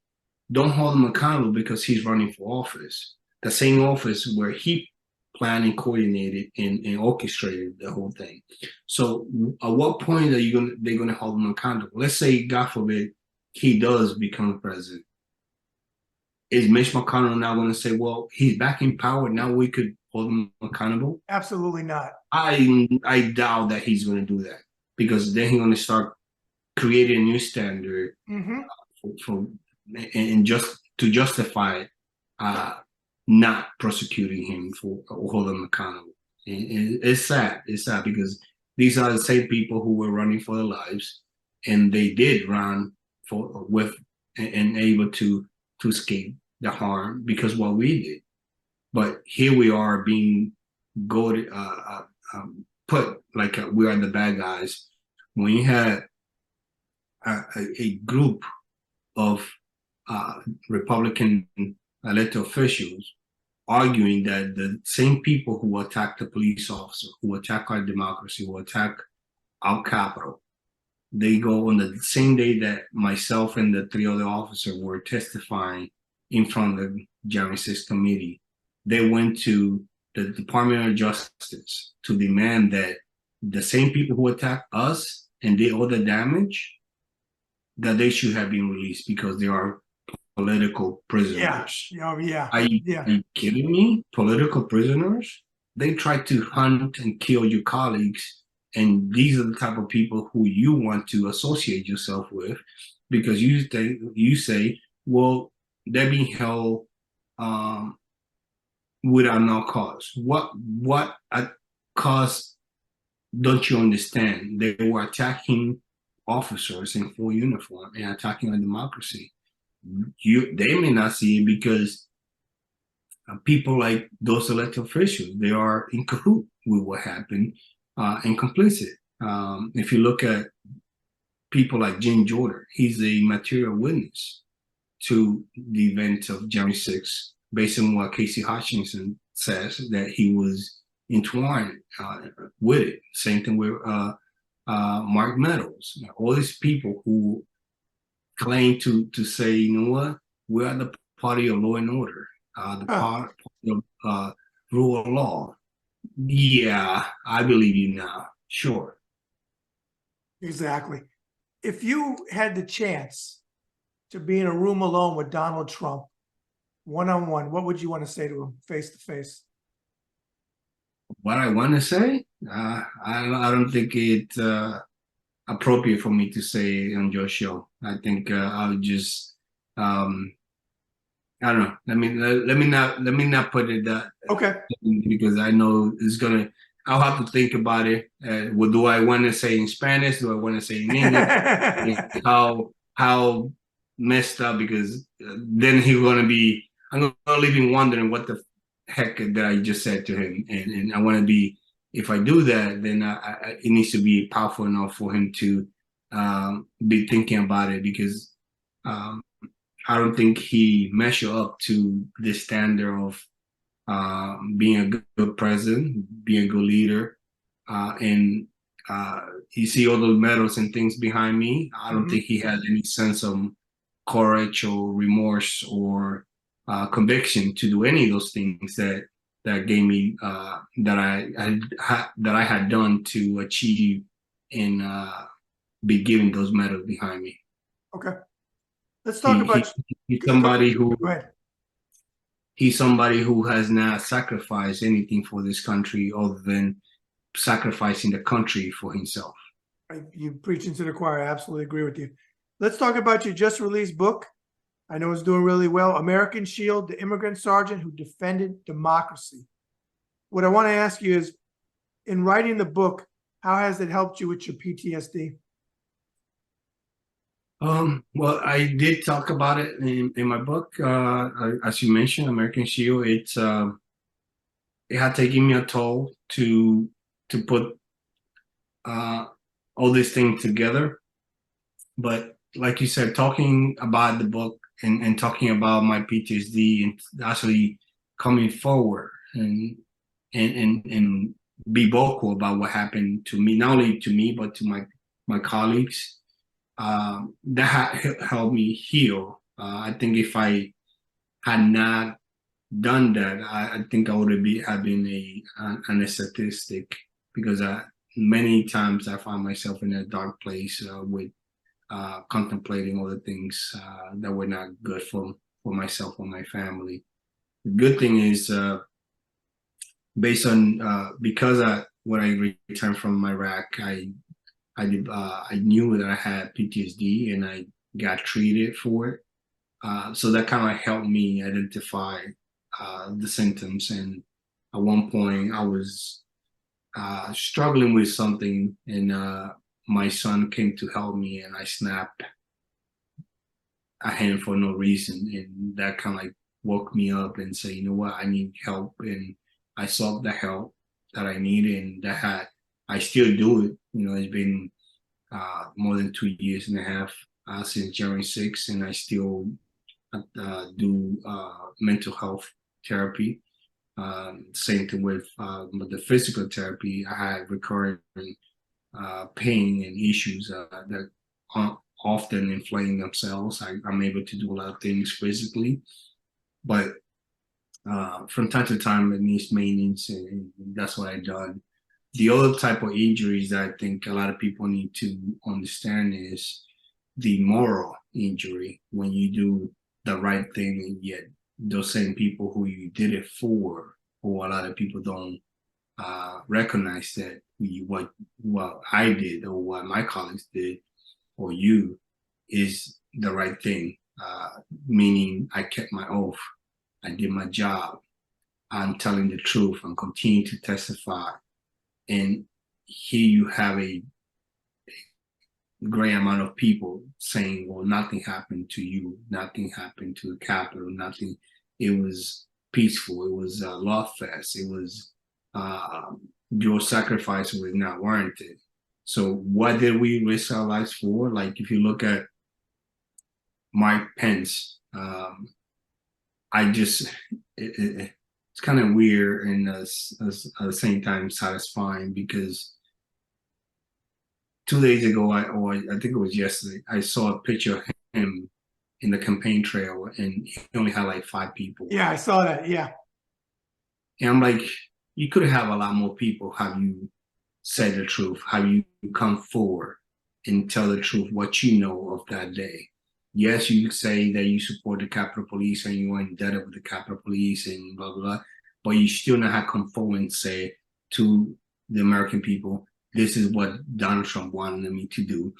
don't hold him accountable because he's running for office, the same office where he planned and coordinated and orchestrated the whole thing. So at what point are they're gonna hold him accountable? Let's say, God forbid, he does become president. Is Mitch McConnell now going to say, well, he's back in power, now we could hold him accountable? Absolutely not. I doubt that he's going to do that, because then he's going to start creating a new standard and just to justify not prosecuting him for holding him accountable. And it's sad. It's sad because these are the same people who were running for their lives, and they did run and able to escape the harm because what we did. But here we are being put like we are the bad guys. When you had a group of Republican elected officials arguing that the same people who attack the police officer, who attack our democracy, who attack our Capitol, they go on the same day that myself and the three other officers were testifying in front of the January 6th committee. They went to the Department of Justice to demand that the same people who attacked us and did all the damage, that they should have been released because they are political prisoners. Yeah. Are you kidding me? Political prisoners? They try to hunt and kill your colleagues, and these are the type of people who you want to associate yourself with, because you say, well, they're being held without no cause. What cause don't you understand? They were attacking officers in full uniform and attacking our democracy. They may not see it because people like those elected officials, they are in cahoots with what happened and complicit. If you look at people like Jim Jordan, he's a material witness to the event of January 6th, based on what Casey Hutchinson says, that he was entwined with it. Same thing with Mark Meadows, all these people who claim to say, you know what, we are the party of law and order, the Huh, party of rule of law. Yeah, I believe you now. Sure. exactly. If you had the chance to be in a room alone with Donald Trump, one-on-one, what would you want to say to him face to face? What I want to say, I don't think it's appropriate for me to say on your show. I think I would just, um, I don't know. Let me not put it that Okay. because I know it's gonna. I'll have to think about it. What do I want to say in Spanish? Do I want to say in English? How messed up? Because then he's gonna be. I'm gonna leave him wondering what the heck that I just said to him, and I want to be. If I do that, then it needs to be powerful enough for him to be thinking about it because um, I don't think he measure up to the standard of being a good president, being a good leader, and you see all those medals and things behind me. I don't think he has any sense of courage or remorse or conviction to do any of those things that gave me that I had done to achieve and be given those medals behind me. Okay. Let's talk He, about. he he's Go somebody who ahead. he's somebody who has not sacrificed anything for this country other than sacrificing the country for himself. You preaching to the choir. I absolutely agree with you. Let's talk about your just released book. I know it's doing really well. American Shield, the immigrant sergeant who defended democracy. What I want to ask you is, in writing the book, how has it helped you with your PTSD? Well, I did talk about it in my book. As you mentioned, American Shield, it had taken me a toll to put all these things together. But like you said, talking about the book and talking about my PTSD and actually coming forward and be vocal about what happened to me, not only to me but to my colleagues, that helped me heal. I think if I had not done that, I think I would have been an statistic because many times I found myself in a dark place with contemplating all the things that were not good for myself or my family. The good thing is, based on because when I returned from Iraq, I knew that I had PTSD and I got treated for it. So that kind of helped me identify the symptoms. And at one point, I was struggling with something, and my son came to help me, and I snapped a hand for no reason, and that kind of like woke me up and say, you know what, I need help, and I sought the help that I needed, and I still do it. You know, it's been more than 2 years and a half since January 6th, and I still do mental health therapy. Same thing with the physical therapy. I had recurring pain and issues that often inflame themselves. I'm able to do a lot of things physically, but from time to time it needs maintenance, and that's what I've done. The other type of injuries that I think a lot of people need to understand is the moral injury, when you do the right thing and yet those same people who you did it for, or a lot of people don't recognize that what I did or what my colleagues did or you is the right thing. Meaning I kept my oath, I did my job, I'm telling the truth, I'm continuing to testify. And here you have a great amount of people saying, well, nothing happened to you, nothing happened to the Capitol, nothing. It was peaceful, it was a love fest, it was your sacrifice was not warranted. So what did we risk our lives for? Like if you look at Mike Pence, I just it's kind of weird and at the same time satisfying because 2 days ago, I think it was yesterday, I saw a picture of him in the campaign trail, and he only had like 5 people. Yeah, I saw that. Yeah. And I'm like, you could have a lot more people. Have you said the truth? Have you come forward and tell the truth, what you know of that day? Yes, you say that you support the Capitol Police and you are indebted with the Capitol Police and blah, blah, blah, but you still not have come forward and say to the American people, this is what Donald Trump wanted me to do.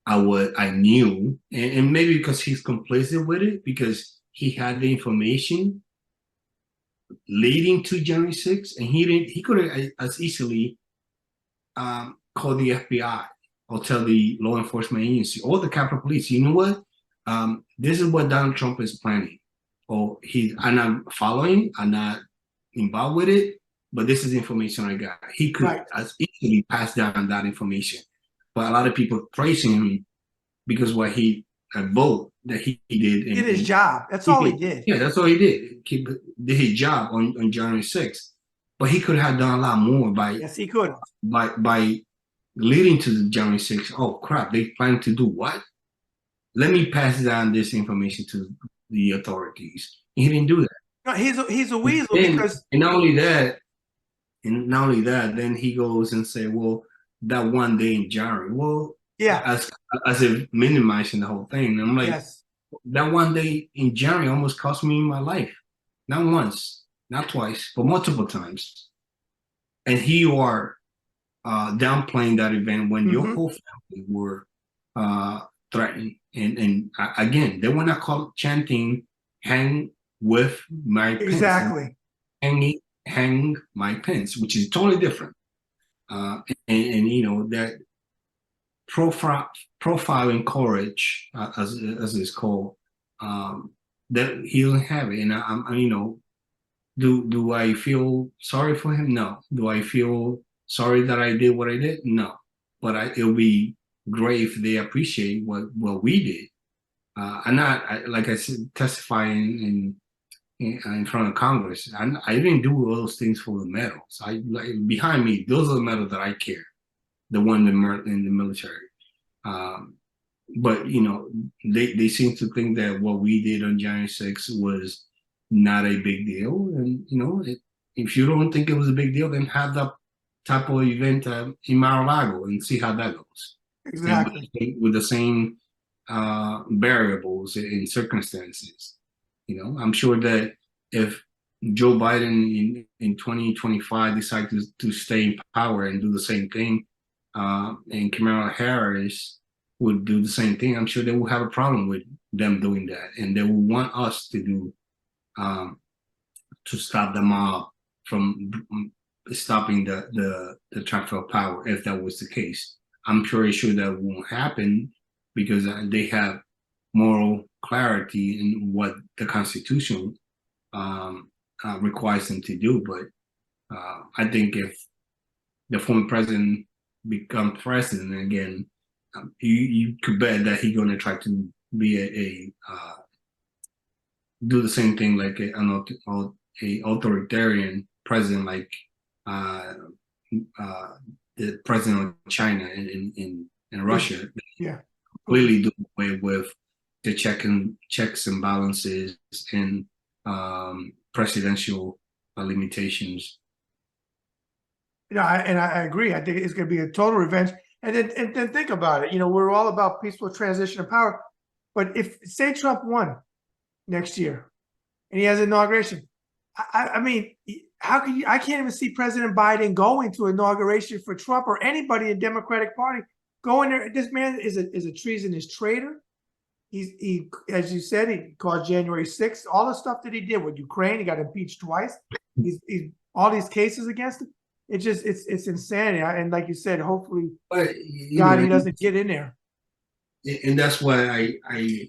I knew, and maybe because he's complicit with it, because he had the information leading to January 6th, and he could have as easily called the FBI or tell the law enforcement agency or the Capitol Police, you know what? This is what Donald Trump is planning. Or I'm not following, I'm not involved with it, but this is the information I got. He could as easily pass down that information. But a lot of people praising him because what he vote that he did. He did his job. That's all he did. Yeah, that's all he did. He did his job on January 6th. But he could have done a lot more by. Yes, he could. By leading to the January 6th. Oh crap! They plan to do what? Let me pass down this information to the authorities. He didn't do that. No, he's a weasel because. And not only that, then he goes and say, well, that one day in January. Well, yeah, as if minimizing the whole thing. And I'm like, yes. That one day in January almost cost me my life. Not once, not twice, but multiple times. And here you are downplaying that event when your whole family were threatened. And again, they were not called chanting, hang with my pence. Exactly. Hang my pence, which is totally different. And you know, that profiling courage, as it's called, that he don't have it. And I'm you know, do I feel sorry for him? No. Do I feel sorry that I did what I did? No. But it'll be great if they appreciate what we did. I'm not, like I said, testifying in front of Congress. I didn't do all those things for the medals. Behind me, those are the medals that I care. The one in the military. But you know, they seem to think that what we did on January 6th was not a big deal. And you know, if you don't think it was a big deal, then have that type of event in Mar-a-Lago and see how that goes. Exactly. With the same variables and circumstances. You know, I'm sure that if Joe Biden in 2025 decides to stay in power and do the same thing, and Kamala Harris would do the same thing, I'm sure they will have a problem with them doing that, and they will want us to do to stop the mob from stopping the transfer of power if that was the case. I'm pretty sure that won't happen because they have moral clarity in what the Constitution requires them to do. But I think if the former president becomes president again, you could bet that he's going to try to be do the same thing like an authoritarian president, like the president of China and Russia. Yeah, completely do away with the checks and balances and presidential limitations. You know, I agree. I think it's going to be a total revenge. And then think about it. You know, we're all about peaceful transition of power. But if, say, Trump won next year and he has an inauguration, I mean, how can you? I can't even see President Biden going to inauguration for Trump or anybody in the Democratic Party going there. This man is a treasonous traitor. He, as you said, he caused January 6th. All the stuff that he did with Ukraine, he got impeached twice. He's all these cases against him. It's insanity. And like you said, hopefully, he doesn't get in there. And that's why I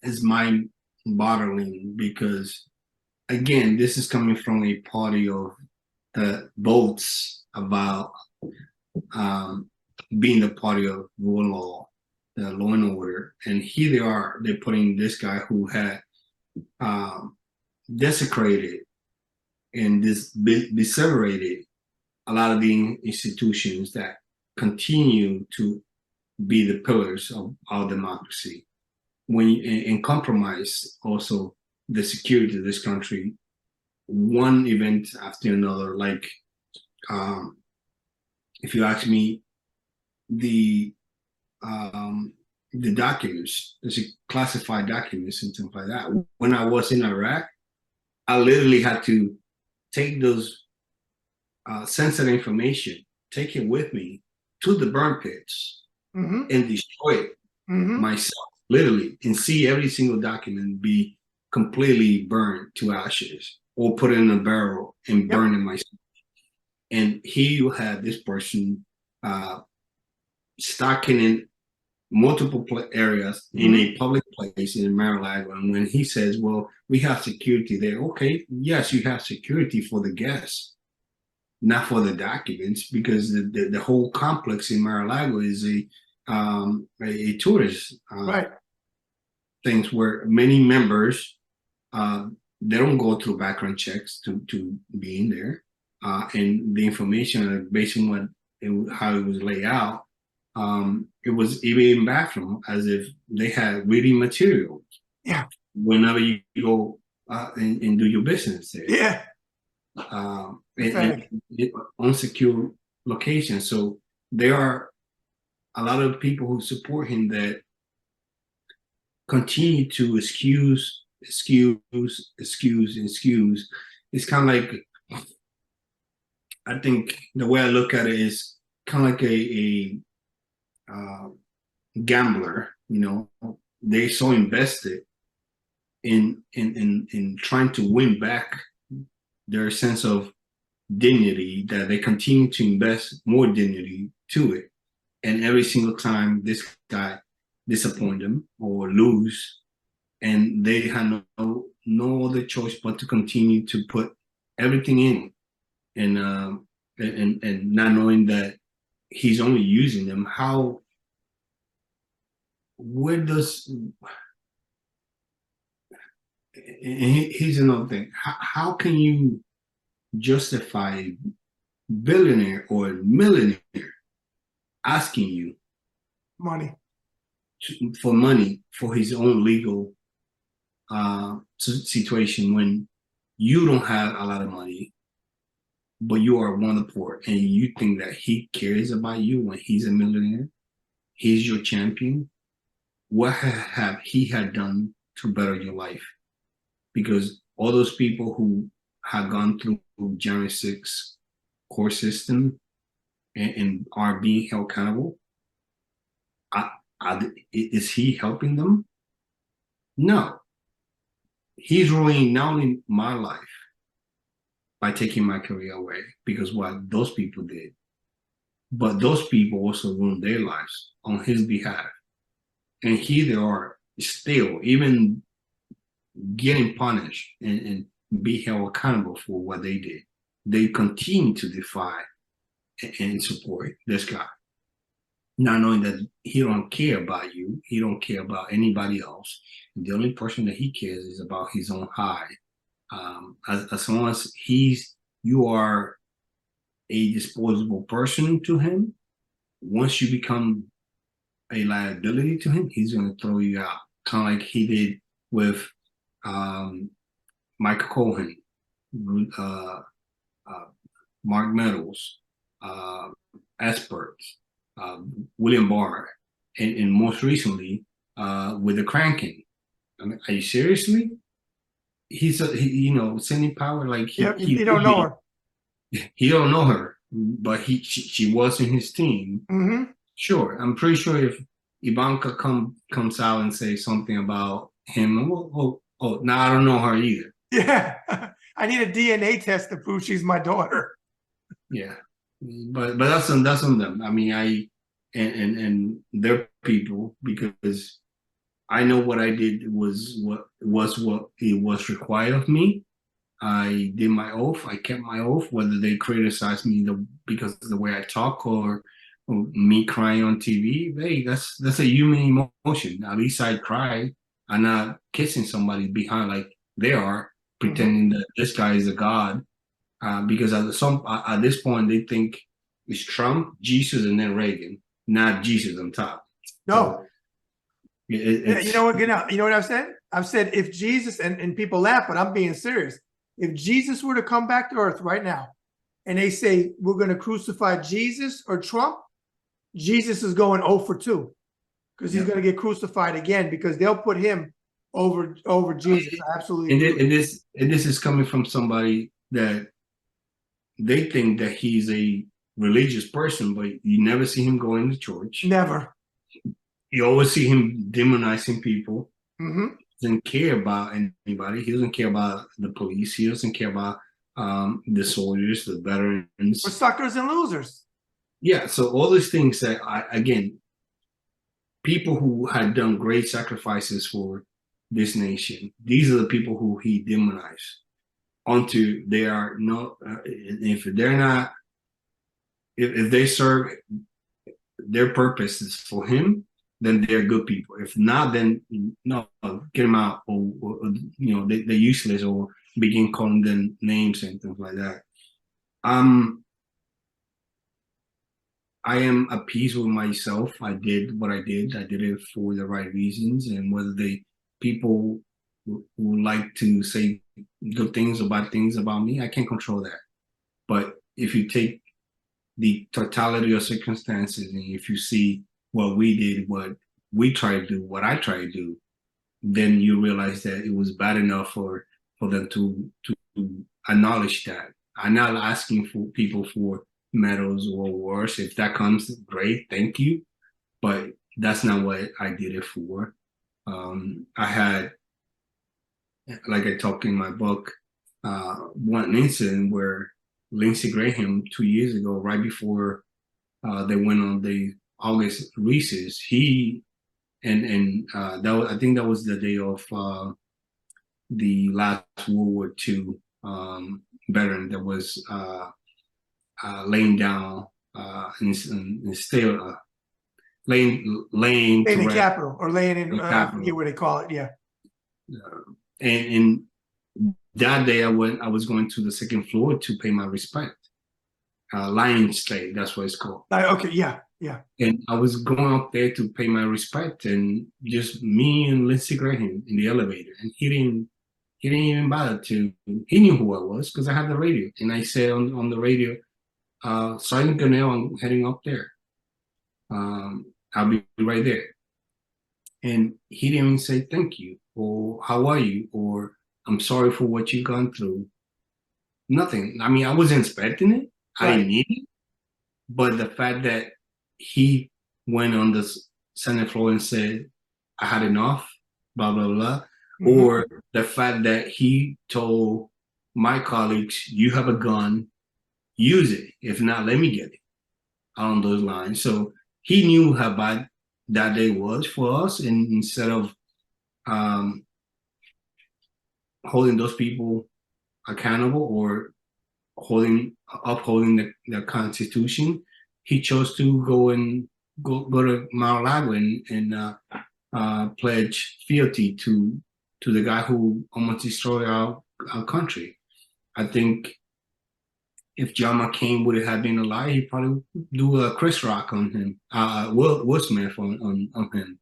is mind-boggling, because again, this is coming from a party of the votes about being the party of rule of law, law and order, and here they're putting this guy who had desecrated and disseminated a lot of the institutions that continue to be the pillars of our democracy. And compromise also the security of this country, one event after another. Like, if you ask me, the documents, the classified documents and things like that. When I was in Iraq, I literally had to take those sensitive information, take it with me to the burn pits and destroy it myself, literally, and see every single document be completely burned to ashes or put in a barrel and burn it myself. And here you have this person stocking in multiple areas in a public place in Mar-a-Lago, and when he says, well, we have security there, okay, yes, you have security for the guests, not for the documents, because the whole complex in Mar-a-Lago is a tourist things where many members they don't go through background checks to be in there, and the information based on how it was laid out, it was even in bathroom as if they had reading material. Yeah. Whenever you go and do your business there. Yeah. And unsecure locations. So there are a lot of people who support him that continue to excuse. It's kind of like, I think the way I look at it is kind of like a gambler. You know, they're so invested in trying to win back their sense of dignity that they continue to invest more dignity to it. And every single time this guy disappoint them or lose, and they had no other choice but to continue to put everything in, and not knowing that he's only using them. Here's another thing. How can you justify a billionaire or a millionaire asking you for money for his own legal situation when you don't have a lot of money, but you are one of the poor, and you think that he cares about you when he's a millionaire? He's your champion. What have he had done to better your life? Because all those people who have gone through January 6th court system and are being held accountable, is he helping them? No. He's ruining not only my life by taking my career away, because what those people did, but those people also ruined their lives on his behalf. And here they are still even getting punished and be held accountable for what they did. They continue to defy and support this guy, not knowing that he don't care about you, he don't care about anybody else. The only person that he cares is about his own high. As long as you are a disposable person to him, once you become a liability to him, he's going to throw you out, kind of like he did with Michael Cohen, Mark Meadows, Esperts, William Barr, and most recently with the cranking. I mean, are you seriously? He's Cindy Power, like he don't know her. He don't know her, but she was in his team. Sure, I'm pretty sure if Ivanka comes out and say something about him, no, I don't know her either. Yeah, I need a DNA test to prove she's my daughter. Yeah, but that's on them. I mean, and their people, because I know what I did was what it was required of me. I did my oath. I kept my oath. Whether they criticize me because of the way I talk or me crying on TV, hey, that's a human emotion. At least I cried. I'm not kissing somebody behind like they are, pretending that this guy is a god. Because at this point they think it's Trump, Jesus, and then Reagan, not Jesus on top. No. It's, You know what? You know what I've said? I've said if Jesus, and people laugh, but I'm being serious. If Jesus were to come back to earth right now, and they say we're going to crucify Jesus or Trump, Jesus is going 0 for 2 because he's going to get crucified again because they'll put him over Jesus. I absolutely and this is coming from somebody that they think that he's a religious person, but you never see him going to church. Never. You always see him demonizing people. Mm-hmm. He doesn't care about anybody. He doesn't care about the police. He doesn't care about the soldiers, the veterans. We're suckers and losers. Yeah, so all these things that, again, people who had done great sacrifices for this nation, these are the people who he demonized until they are not, if they're not, if they serve their purpose is for him, then they're good people. If not, then no, get them out, or they're useless, or begin calling them names and things like that. I am at peace with myself. I did what I did. I did it for the right reasons, and whether people who like to say good things or bad things about me, I can't control that. But if you take the totality of circumstances, and if you see what we did, what we tried to do, what I tried to do, then you realize that it was bad enough for them to acknowledge that. I'm not asking for people for medals or awards. If that comes, great, thank you. But that's not what I did it for. I had, like I talked in my book, one incident where Lindsey Graham 2 years ago, right before they went on the August recess, he that was, I think that was the day of the last World War II veteran that was laying down and still laying in the rest. Capitol, or laying in, I forget what they call it. Yeah. And that day I was going to the second floor to pay my respect. Lion's Day, that's what it's called. Okay, yeah. And I was going up there to pay my respect, and just me and Lindsey Graham in the elevator, and he didn't even bother to. He knew who I was because I had the radio, and I said on the radio, Sergeant Gonell, I'm heading up there. I'll be right there. And he didn't even say thank you, or how are you, or I'm sorry for what you've gone through. Nothing. I mean, I wasn't expecting it. Right. I didn't need it. But the fact that he went on the Senate floor and said, I had enough, blah, blah, blah. Mm-hmm. Or the fact that he told my colleagues, you have a gun, use it. If not, let me get it. Along those lines. So he knew how bad that day was for us. And instead of holding those people accountable or upholding the Constitution, he chose to go to Mar-a-Lago and pledge fealty to the guy who almost destroyed our country. I think if John McCain would have been alive, he'd probably do a Chris Rock on him, Will Smith on him,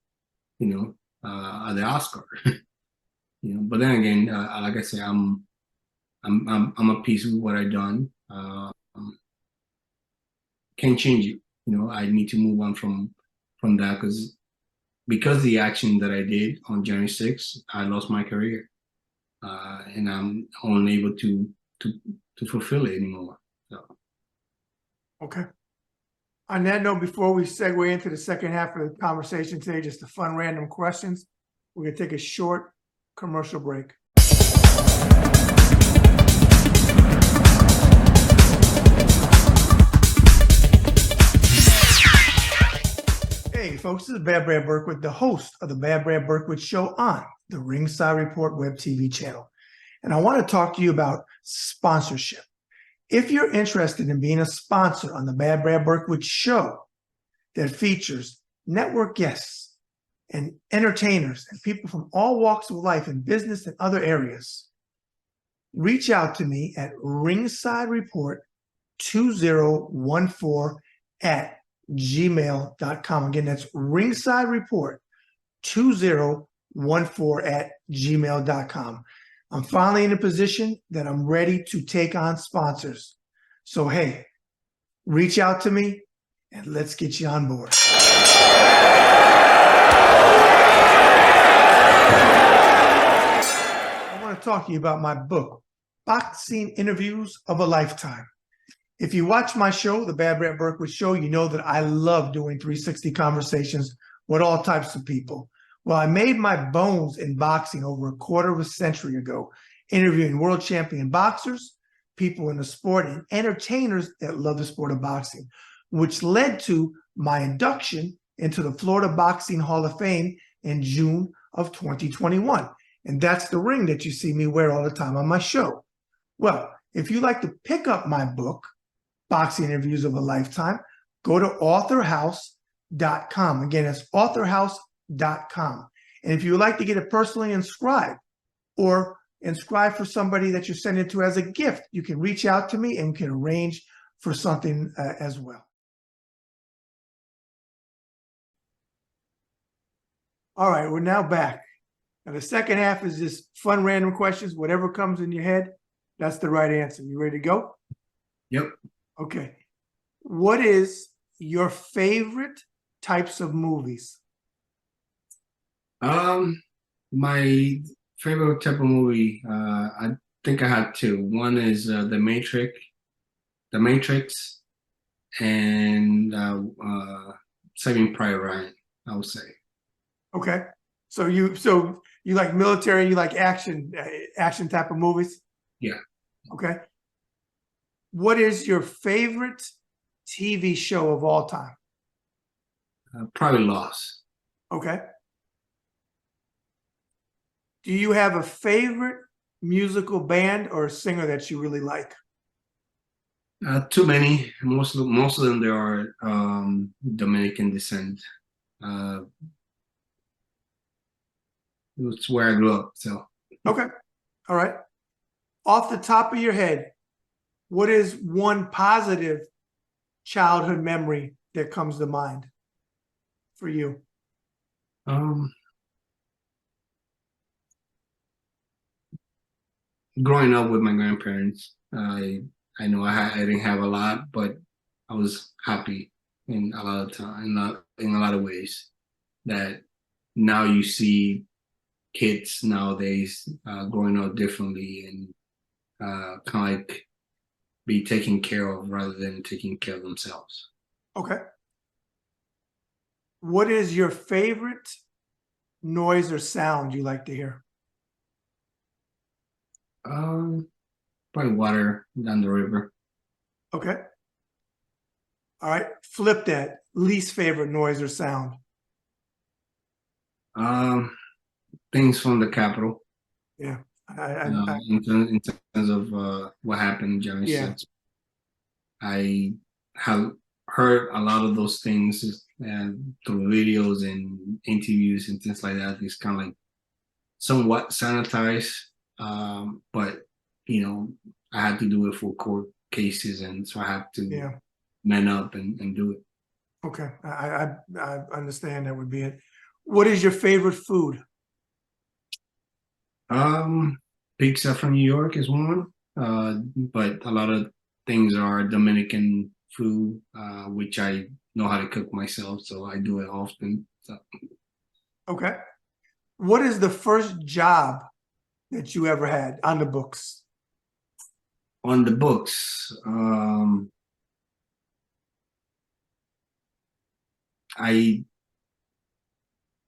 at the Oscar. But then again, like I said, I'm at peace with what I've done. Can't change it. I need to move on from that because the action that I did on January 6th, I lost my career, and I'm unable to fulfill it anymore. So. Okay. On that note, before we segue into the second half of the conversation today, just the fun random questions, we're gonna take a short commercial break. Hey folks, this is Bad Brad Berkwitt, the host of the Bad Brad Berkwitt Show on the Ringside Report web TV channel. And I want to talk to you about sponsorship. If you're interested in being a sponsor on the Bad Brad Berkwitt Show that features network guests and entertainers and people from all walks of life in business and other areas, reach out to me at ringsidereport2014 at gmail.com. Again, that's ringside report 2014 at gmail.com. I'm finally in a position that I'm ready to take on sponsors. So, hey, reach out to me and let's get you on board. I want to talk to you about my book, Boxing Interviews of a Lifetime. If you watch my show, The Bad Brett Berkwitt Show, you know that I love doing 360 conversations with all types of people. Well, I made my bones in boxing over a quarter of a century ago, interviewing world champion boxers, people in the sport, and entertainers that love the sport of boxing, which led to my induction into the Florida Boxing Hall of Fame in June of 2021. And that's the ring that you see me wear all the time on my show. Well, if you like to pick up my book, Boxing Interviews of a Lifetime, go to authorhouse.com. Again, it's authorhouse.com. And if you would like to get it personally inscribed or inscribed for somebody that you're sending it to as a gift, you can reach out to me and we can arrange for something as well. All right, we're now back. Now, the second half is just fun random questions. Whatever comes in your head, that's the right answer. You ready to go? Yep. Okay. What is your favorite types of movies? My favorite type of movie, I think I had two. One is The Matrix, and Saving Private Ryan, I would say. Okay. So you like military, you like action type of movies? Yeah. Okay. What is your favorite TV show of all time? Probably Lost. Okay. Do you have a favorite musical band or singer that you really like? Too many. Most of them they are Dominican descent. It's where I grew up. So. Okay. All right. Off the top of your head, what is one positive childhood memory that comes to mind for you? Growing up with my grandparents, I know I didn't have a lot, but I was happy in a lot of time, in a lot of ways. That now you see kids nowadays growing up differently and kind of like be taken care of rather than taking care of themselves. Okay. What is your favorite noise or sound you like to hear? Probably water down the river. Okay. All right. Flip that. Least favorite noise or sound. Things from the Capitol. Yeah. In terms of what happened in January 6th. I have heard a lot of those things through videos and interviews and things like that. It's kind of like somewhat sanitized, but I had to do it for court cases, and so I have to man up and do it. Okay, I understand that would be it. What is your favorite food? Pizza from New York is one, but a lot of things are Dominican food, which I know how to cook myself, so I do it often. So. Okay. What is the first job that you ever had on the books? On the books,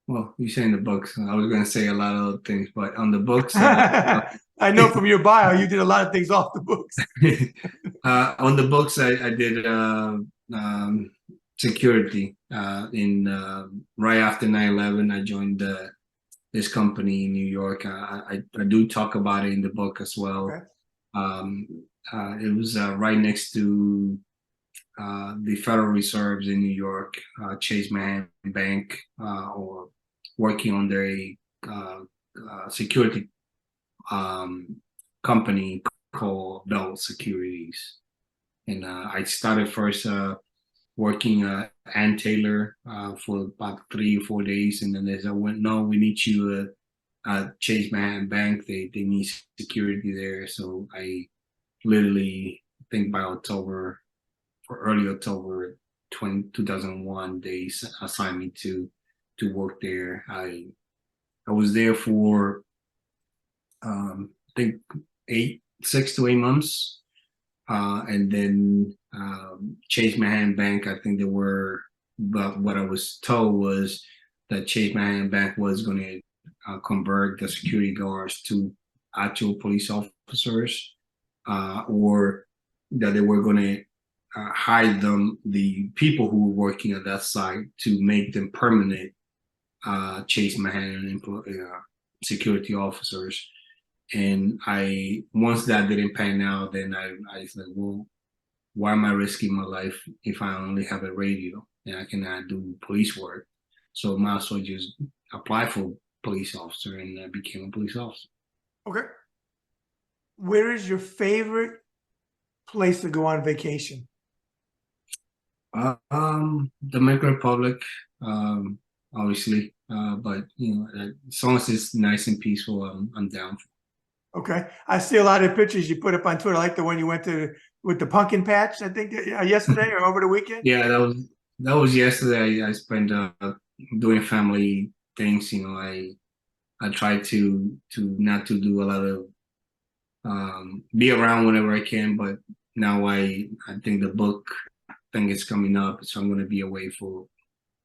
well, you say in the books. I was going to say a lot of other things, but on the books, I know from your bio you did a lot of things off the books. On the books, I did security. Right after 9/11, I joined this company in New York. I do talk about it in the book as well. Okay. It was right next to the Federal Reserves in New York, Chase Manhattan Bank, or working under a security company called Bell Securities. And I started first working Ann Taylor for about 3 or 4 days, and then as I went, no, we need you Chase Manhattan Bank. They need security there, so I literally think by October or early October 2001, they assigned me to work there. I was there for I think 6 to 8 months. And then Chase Manhattan Bank, I think they were, but what I was told was that Chase Manhattan Bank was going to convert the security guards to actual police officers, or that they were going to hire the people who were working at that site to make them permanent Chase Manhattan security officers. And once that didn't pan out, then I said, well, why am I risking my life if I only have a radio and I cannot do police work? So I might as well just apply for police officer, and I became a police officer. Okay. Where is your favorite place to go on vacation? The Dominican Republic, obviously, but as long as it's nice and peaceful, I'm down. Okay. I see a lot of pictures you put up on Twitter, like the one you went to with the pumpkin patch, I think, yesterday or over the weekend. Yeah, that was yesterday. I spent doing family things. I try to not to do a lot of be around whenever I can, but now I think the book thing is coming up, so I'm going to be away for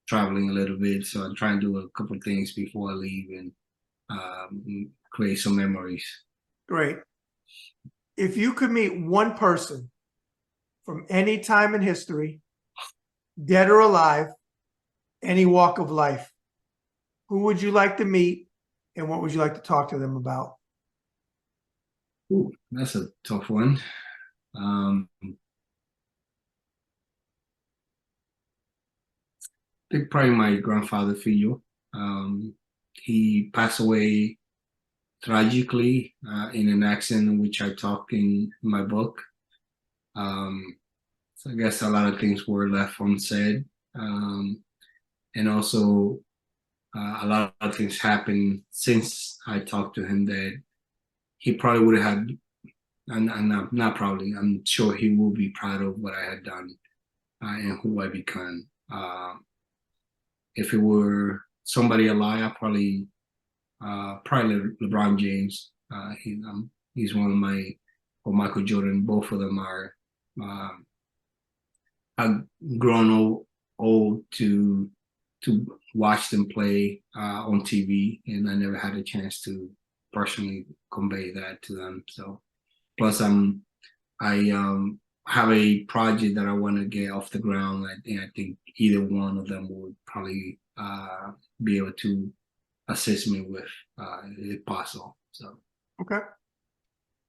traveling a little bit. So I'm trying to do a couple of things before I leave and create some memories. Great. If you could meet one person from any time in history, dead or alive, any walk of life, who would you like to meet, and what would you like to talk to them about? Ooh, that's a tough one. I think probably my grandfather Filho. He passed away tragically in an accident, which I talk in my book. So I guess a lot of things were left unsaid, and also a lot of things happened since I talked to him that he probably would have had, and not probably, I'm sure he will be proud of what I had done and who I become. If it were somebody alive, I probably LeBron James. He's one of my, or Michael Jordan. Both of them are. I've grown old to watch them play on TV, and I never had a chance to personally convey that to them. So, plus I have a project that I want to get off the ground. I think either one of them would probably be able to assist me with if possible. So, okay.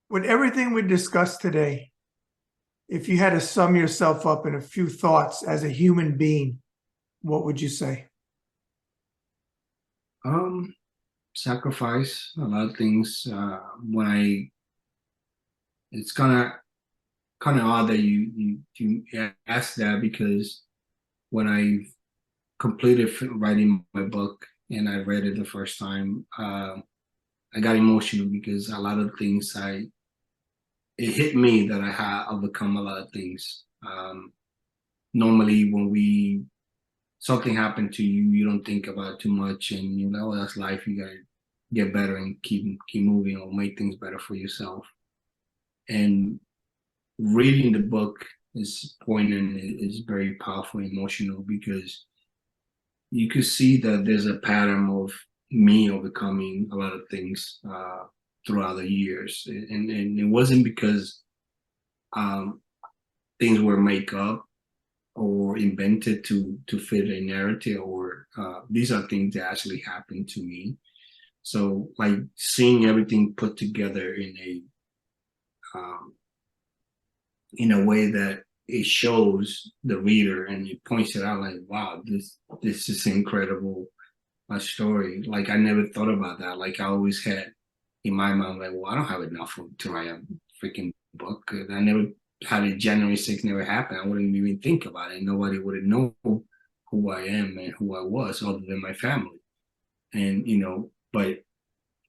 With everything we discussed today, if you had to sum yourself up in a few thoughts as a human being, what would you say? Sacrifice a lot of things. It's kind of odd that you ask that, because when I completed writing my book and I read it the first time, I got emotional because a lot of things it hit me that I had overcome a lot of things. Normally when something happened to you, you don't think about it too much, and that's life. You gotta get better and keep moving, or make things better for yourself. And reading the book is poignant, is very powerful, emotional, because you could see that there's a pattern of me overcoming a lot of things throughout the years, and it wasn't because things were made up or invented to fit a narrative, or these are things that actually happened to me. So, like, seeing everything put together in a way that it shows the reader and it points it out, like, wow, this is incredible story. Like, I never thought about that. Like, I always had in my mind, like, well, I don't have enough to write a freaking book. I never had a January 6th never happened, I wouldn't even think about it. Nobody would know who I am and who I was other than my family. And, but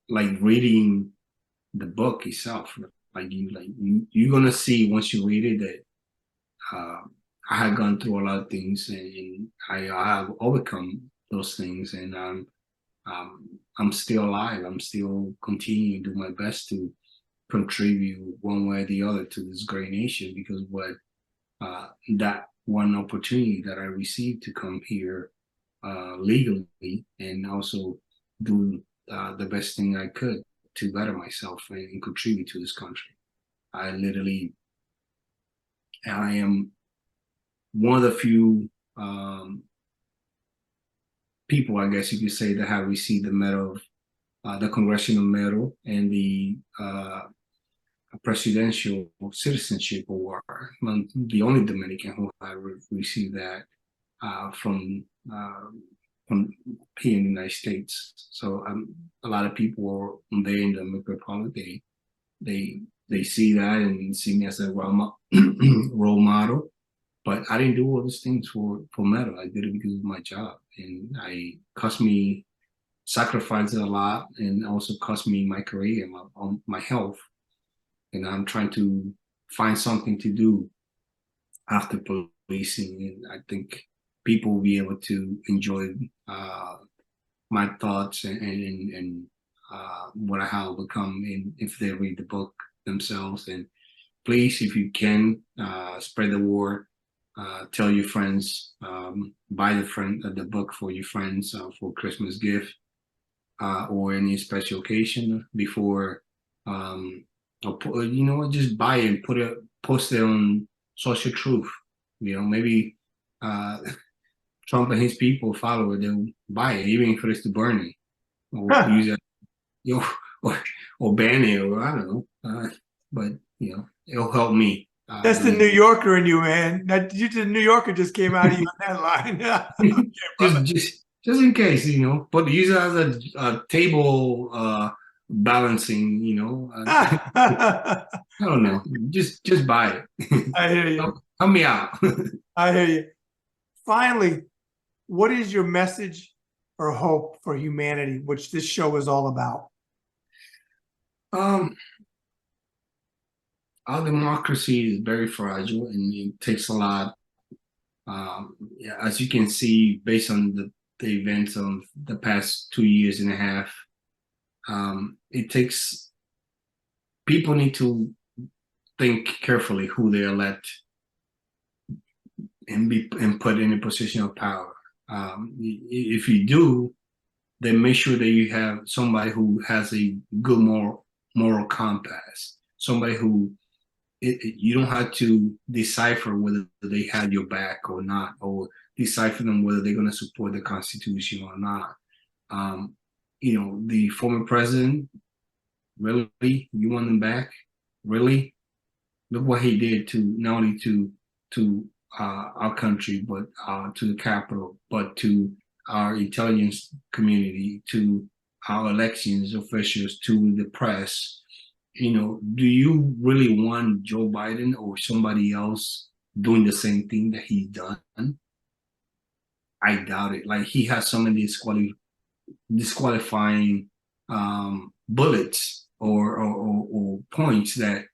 like reading the book itself, you're going to see once you read it that I had gone through a lot of things, and I have overcome those things, and I'm still alive. I'm still continuing to do my best to contribute one way or the other to this great nation, because what that one opportunity that I received to come here legally and also do the best thing I could to better myself and contribute to this country. I am one of the few people, I guess you could say, that have received the medal, the Congressional Medal, and the Presidential Citizenship Award. I'm the only Dominican who have received that from here in the United States. So a lot of people there in the Dominican Republic, they see that and see me as a role model. But I didn't do all those things for medal. I did it because of my job, and I cost me sacrificed a lot, and also cost me my career and my health. And I'm trying to find something to do after policing, and I think people will be able to enjoy my thoughts and what I have become if they read the book themselves. And please, if you can, spread the word. Tell your friends, buy the book for your friends for Christmas gift or any special occasion before, or, just buy it and post it on Social Truth. Maybe Trump and his people follow it, they'll buy it, even if it is to burn it or use it, or ban it, or I don't know. But it'll help me. That's the New Yorker in you, man. The New Yorker just came out of you on that line. Okay, just in case, but use it as a table balancing, I don't know. Just buy it. I hear you. Help me out. I hear you. Finally, what is your message or hope for humanity, which this show is all about? Our democracy is very fragile, and it takes a lot. As you can see, based on the events of the past 2 years and a half, it takes people need to think carefully who they elect and put in a position of power. If you do, then make sure that you have somebody who has a good moral compass, somebody who you don't have to decipher whether they have your back or not, or decipher them whether they're going to support the Constitution or not. The former president, really, you want him back? Really? Look what he did to not only to our country, but to the Capitol, but to our intelligence community, to our elections officials, to the press. Do you really want Joe Biden or somebody else doing the same thing that he's done? I doubt it. Like, he has so many disqualifying bullets or points that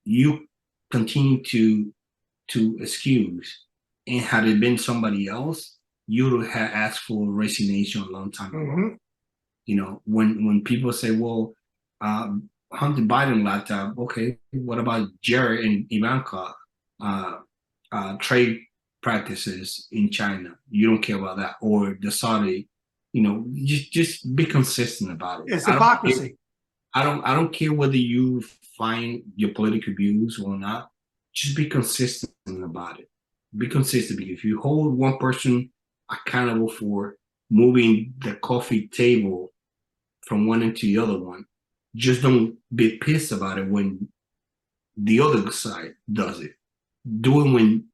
you continue to excuse. And had it been somebody else, you would have asked for resignation a long time ago. Mm-hmm. When people say, well, Hunter Biden laptop, okay, what about Jared and Ivanka trade practices in China? You don't care about that. Or the Saudi, just be consistent about it. It's hypocrisy. I don't care whether you find your political views or not. Just be consistent about it. Be consistent, because if you hold one person accountable for moving the coffee table from one end to the other one, just don't be pissed about it when the other side does it. Do it when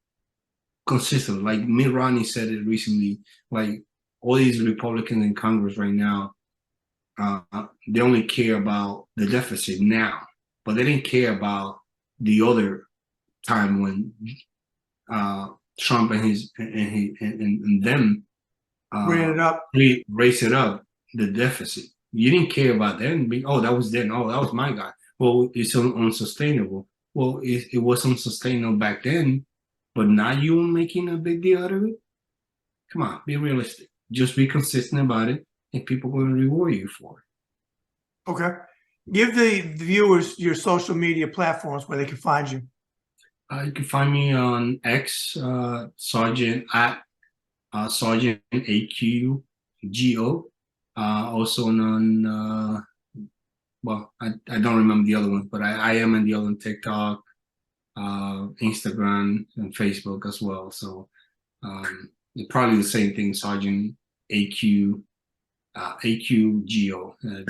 consistent. Like Mitt Romney said it recently, like all these Republicans in Congress right now, they only care about the deficit now, but they didn't care about the other time when Trump and them Ran it up. raised it up, the deficit. You didn't care about them. Oh, that was then. Oh, that was my guy. Well, it's unsustainable. Well, it was unsustainable back then, but now you're making a big deal out of it. Come on, be realistic. Just be consistent about it, and people are going to reward you for it. Okay. Give the viewers your social media platforms where they can find you. You can find me on X, Sergeant at Sergeant AQGO. Also on well, I don't remember the other ones, but I am on the other one, TikTok, Instagram, and Facebook as well. So probably the same thing, Sergeant AQGO.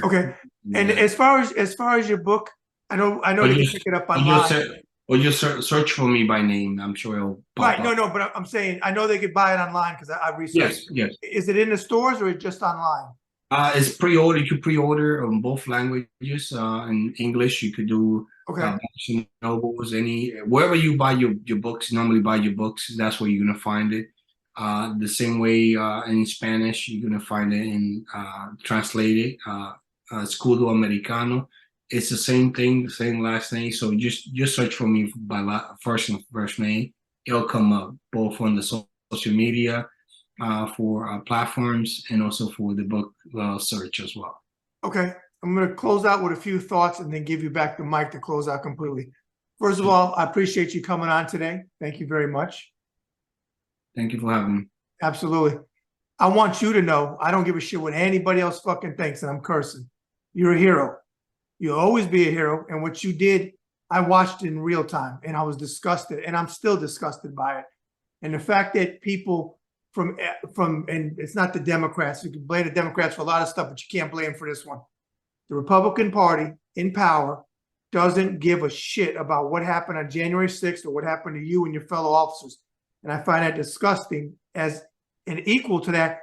Okay. And as far as your book, I know you can pick it up online. Or just search for me by name. I'm sure it'll pop right. up. No, but I'm saying I know they could buy it online because I researched. Yes. Is it in the stores or is it just online? It's pre-order. You could pre-order on both languages. In English, you could do Barnes and Nobles. Wherever you buy your books, normally buy your books. That's where you're gonna find it. The same way in Spanish, you're gonna find it in translated. Escudo Americano. It's the same thing, the same last name. So just search for me by first name. It'll come up both on the social media for platforms and also for the book search as well. Okay. I'm going to close out with a few thoughts and then give you back the mic to close out completely. First of all, I appreciate you coming on today. Thank you very much. Thank you for having me. Absolutely. I want you to know I don't give a shit what anybody else fucking thinks, and I'm cursing. You're a hero. You'll always be a hero. And what you did, I watched in real time and I was disgusted, and I'm still disgusted by it. And the fact that people from and it's not the Democrats, you can blame the Democrats for a lot of stuff, but you can't blame them for this one. The Republican Party in power doesn't give a shit about what happened on January 6th or what happened to you and your fellow officers. And I find that disgusting. As an equal to that,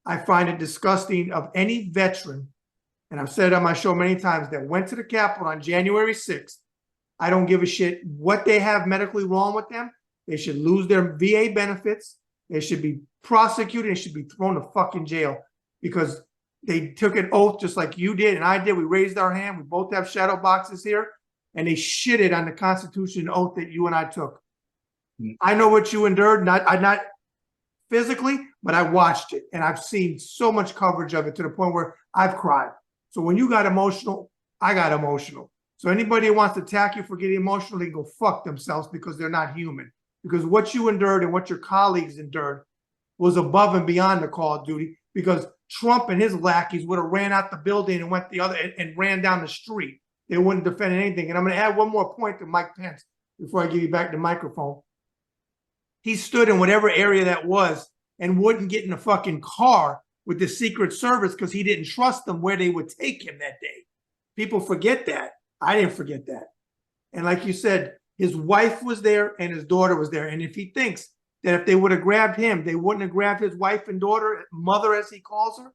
I find it disgusting of any veteran, and I've said it on my show many times, that went to the Capitol on January 6th. I don't give a shit what they have medically wrong with them. They should lose their VA benefits. They should be prosecuted. They should be thrown to fucking jail because they took an oath just like you did and I did. We raised our hand. We both have shadow boxes here, and they shitted on the Constitution oath that you and I took. I know what you endured, not physically, but I watched it, and I've seen so much coverage of it to the point where I've cried. So when you got emotional, I got emotional. So anybody who wants to attack you for getting emotional, they can go fuck themselves because they're not human. Because what you endured and what your colleagues endured was above and beyond the call of duty, because Trump and his lackeys would have ran out the building and went the other and ran down the street. They wouldn't defend anything. And I'm going to add one more point to Mike Pence before I give you back the microphone. He stood in whatever area that was and wouldn't get in a fucking car with the Secret Service because he didn't trust them where they would take him that day. People forget that. I didn't forget that. And like you said, his wife was there and his daughter was there. And if he thinks that if they would have grabbed him, they wouldn't have grabbed his wife and daughter, mother as he calls her,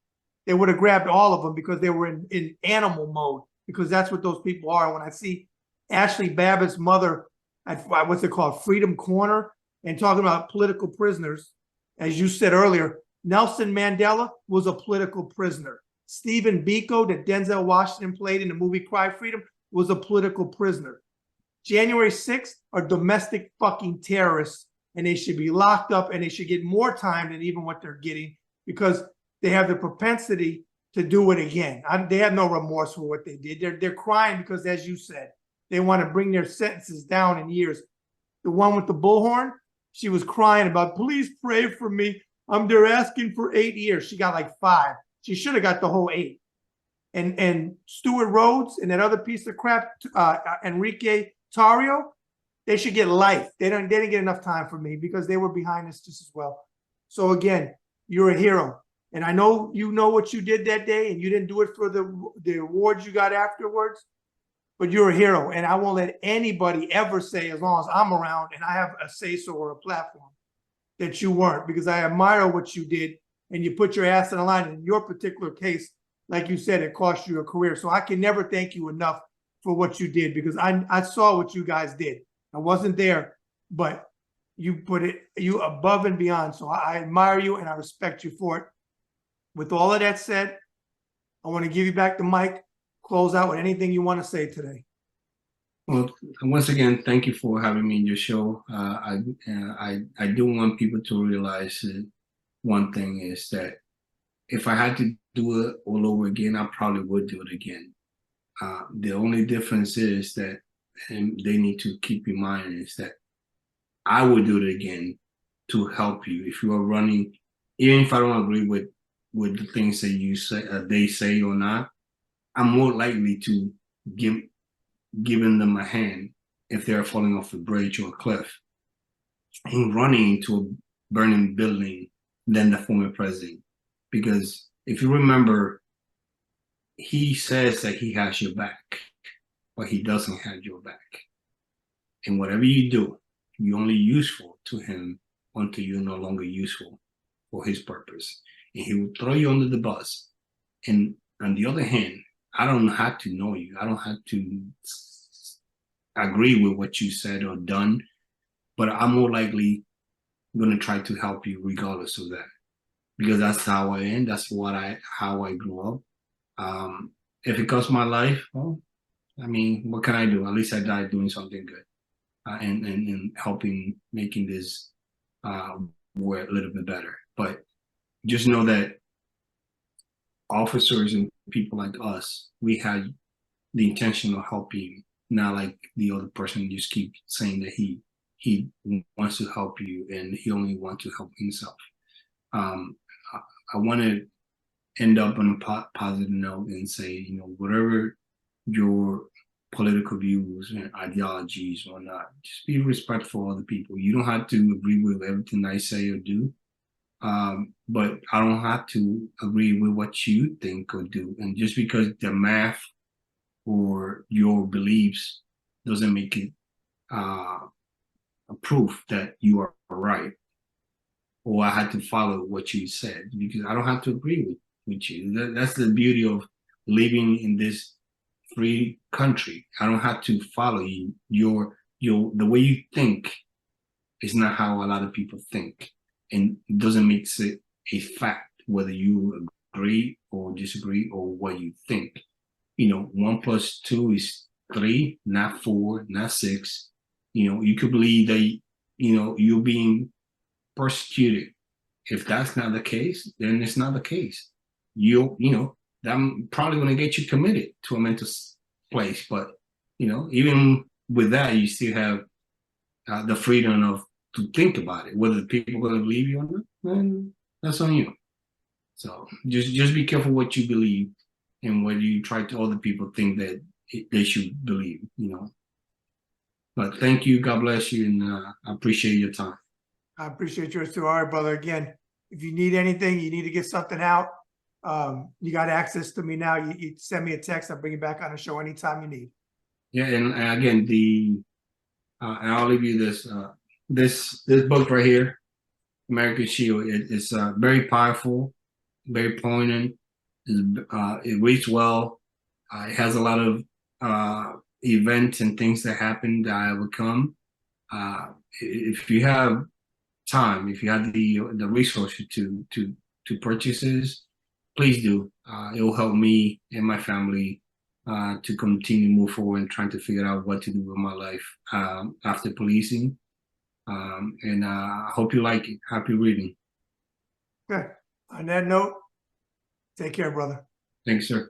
they would have grabbed all of them because they were in animal mode, because that's what those people are. When I see Ashley Babbitt's mother at, what's it called, Freedom Corner, and talking about political prisoners, as you said earlier, Nelson Mandela was a political prisoner. Stephen Biko, that Denzel Washington played in the movie Cry Freedom, was a political prisoner. January 6th are domestic fucking terrorists, and they should be locked up, and they should get more time than even what they're getting because they have the propensity to do it again. They have no remorse for what they did. They're crying because, as you said, they want to bring their sentences down in years. The one with the bullhorn, she was crying about, please pray for me. They're asking for 8 years. She got like 5. She should have got the whole 8. And Stuart Rhodes and that other piece of crap, Enrique Tarrio, they should get life. They didn't get enough time for me because they were behind this just as well. So again, you're a hero. And I know you know what you did that day, and you didn't do it for the awards you got afterwards, but you're a hero. And I won't let anybody ever say, as long as I'm around and I have a say-so or a platform, that you weren't, because I admire what you did and you put your ass on the line. In your particular case, like you said, it cost you a career. So I can never thank you enough for what you did, because I saw what you guys did. I wasn't there, but you put you above and beyond. So I admire you and I respect you for it. With all of that said, I want to give you back the mic. Close out with anything you want to say today. Well, once again, thank you for having me in your show. I do want people to realize that one thing is that if I had to do it all over again, I probably would do it again. The only difference is that, and they need to keep in mind, is that I would do it again to help you. If you are running, even if I don't agree with the things that you say, they say or not, I'm more likely to giving them a hand if they're falling off a bridge or a cliff and running into a burning building than the former president. Because if you remember, he says that he has your back, but he doesn't have your back. And whatever you do, you're only useful to him until you're no longer useful for his purpose. And he will throw you under the bus. And on the other hand, I don't have to know you. I don't have to agree with what you said or done, but I'm more likely going to try to help you regardless of that, because that's how I am. That's how I grew up. If it costs my life, well, I mean, what can I do? At least I died doing something good, and helping making this world a little bit better. But just know that officers and people like us, we had the intention of helping, not like the other person just keep saying that he wants to help you and he only wants to help himself. I want to end up on a positive note and say, you know, whatever your political views and ideologies or not, just be respectful of other people. You don't have to agree with everything I say or do, but I don't have to agree with what you think or do. And just because the math or your beliefs doesn't make it a proof that you are right, or I had to follow what you said, because I don't have to agree with you. That's the beauty of living in this free country. I don't have to follow you. The way you think is not how a lot of people think, and it doesn't make it a fact whether you agree or disagree or what you think. You know, 1 + 2 is 3, not 4, not 6. You know, you could believe that, you know, you're being persecuted. If that's not the case, then it's not the case. You know, I'm probably going to get you committed to a mental place. But, you know, even with that, you still have the freedom to think about it. Whether people are going to believe you or not, then that's on you. So just be careful what you believe and whether you try to other people think that they should believe, you know. But thank you. God bless you. And I appreciate your time. I appreciate yours too. All right, brother. Again, if you need anything, you need to get something out, you got access to me now. You send me a text. I'll bring you back on the show anytime you need. Yeah, and again, and I'll leave you this this book right here, American Shield. It's very powerful, very poignant. It reads well. It has a lot of events and things that happened that I overcome. If you have time, if you have the resources to purchase this, please do. It will help me and my family to continue to move forward and trying to figure out what to do with my life after policing. And I hope you like it. Happy reading. Good. On that note, take care, brother. Thanks, sir.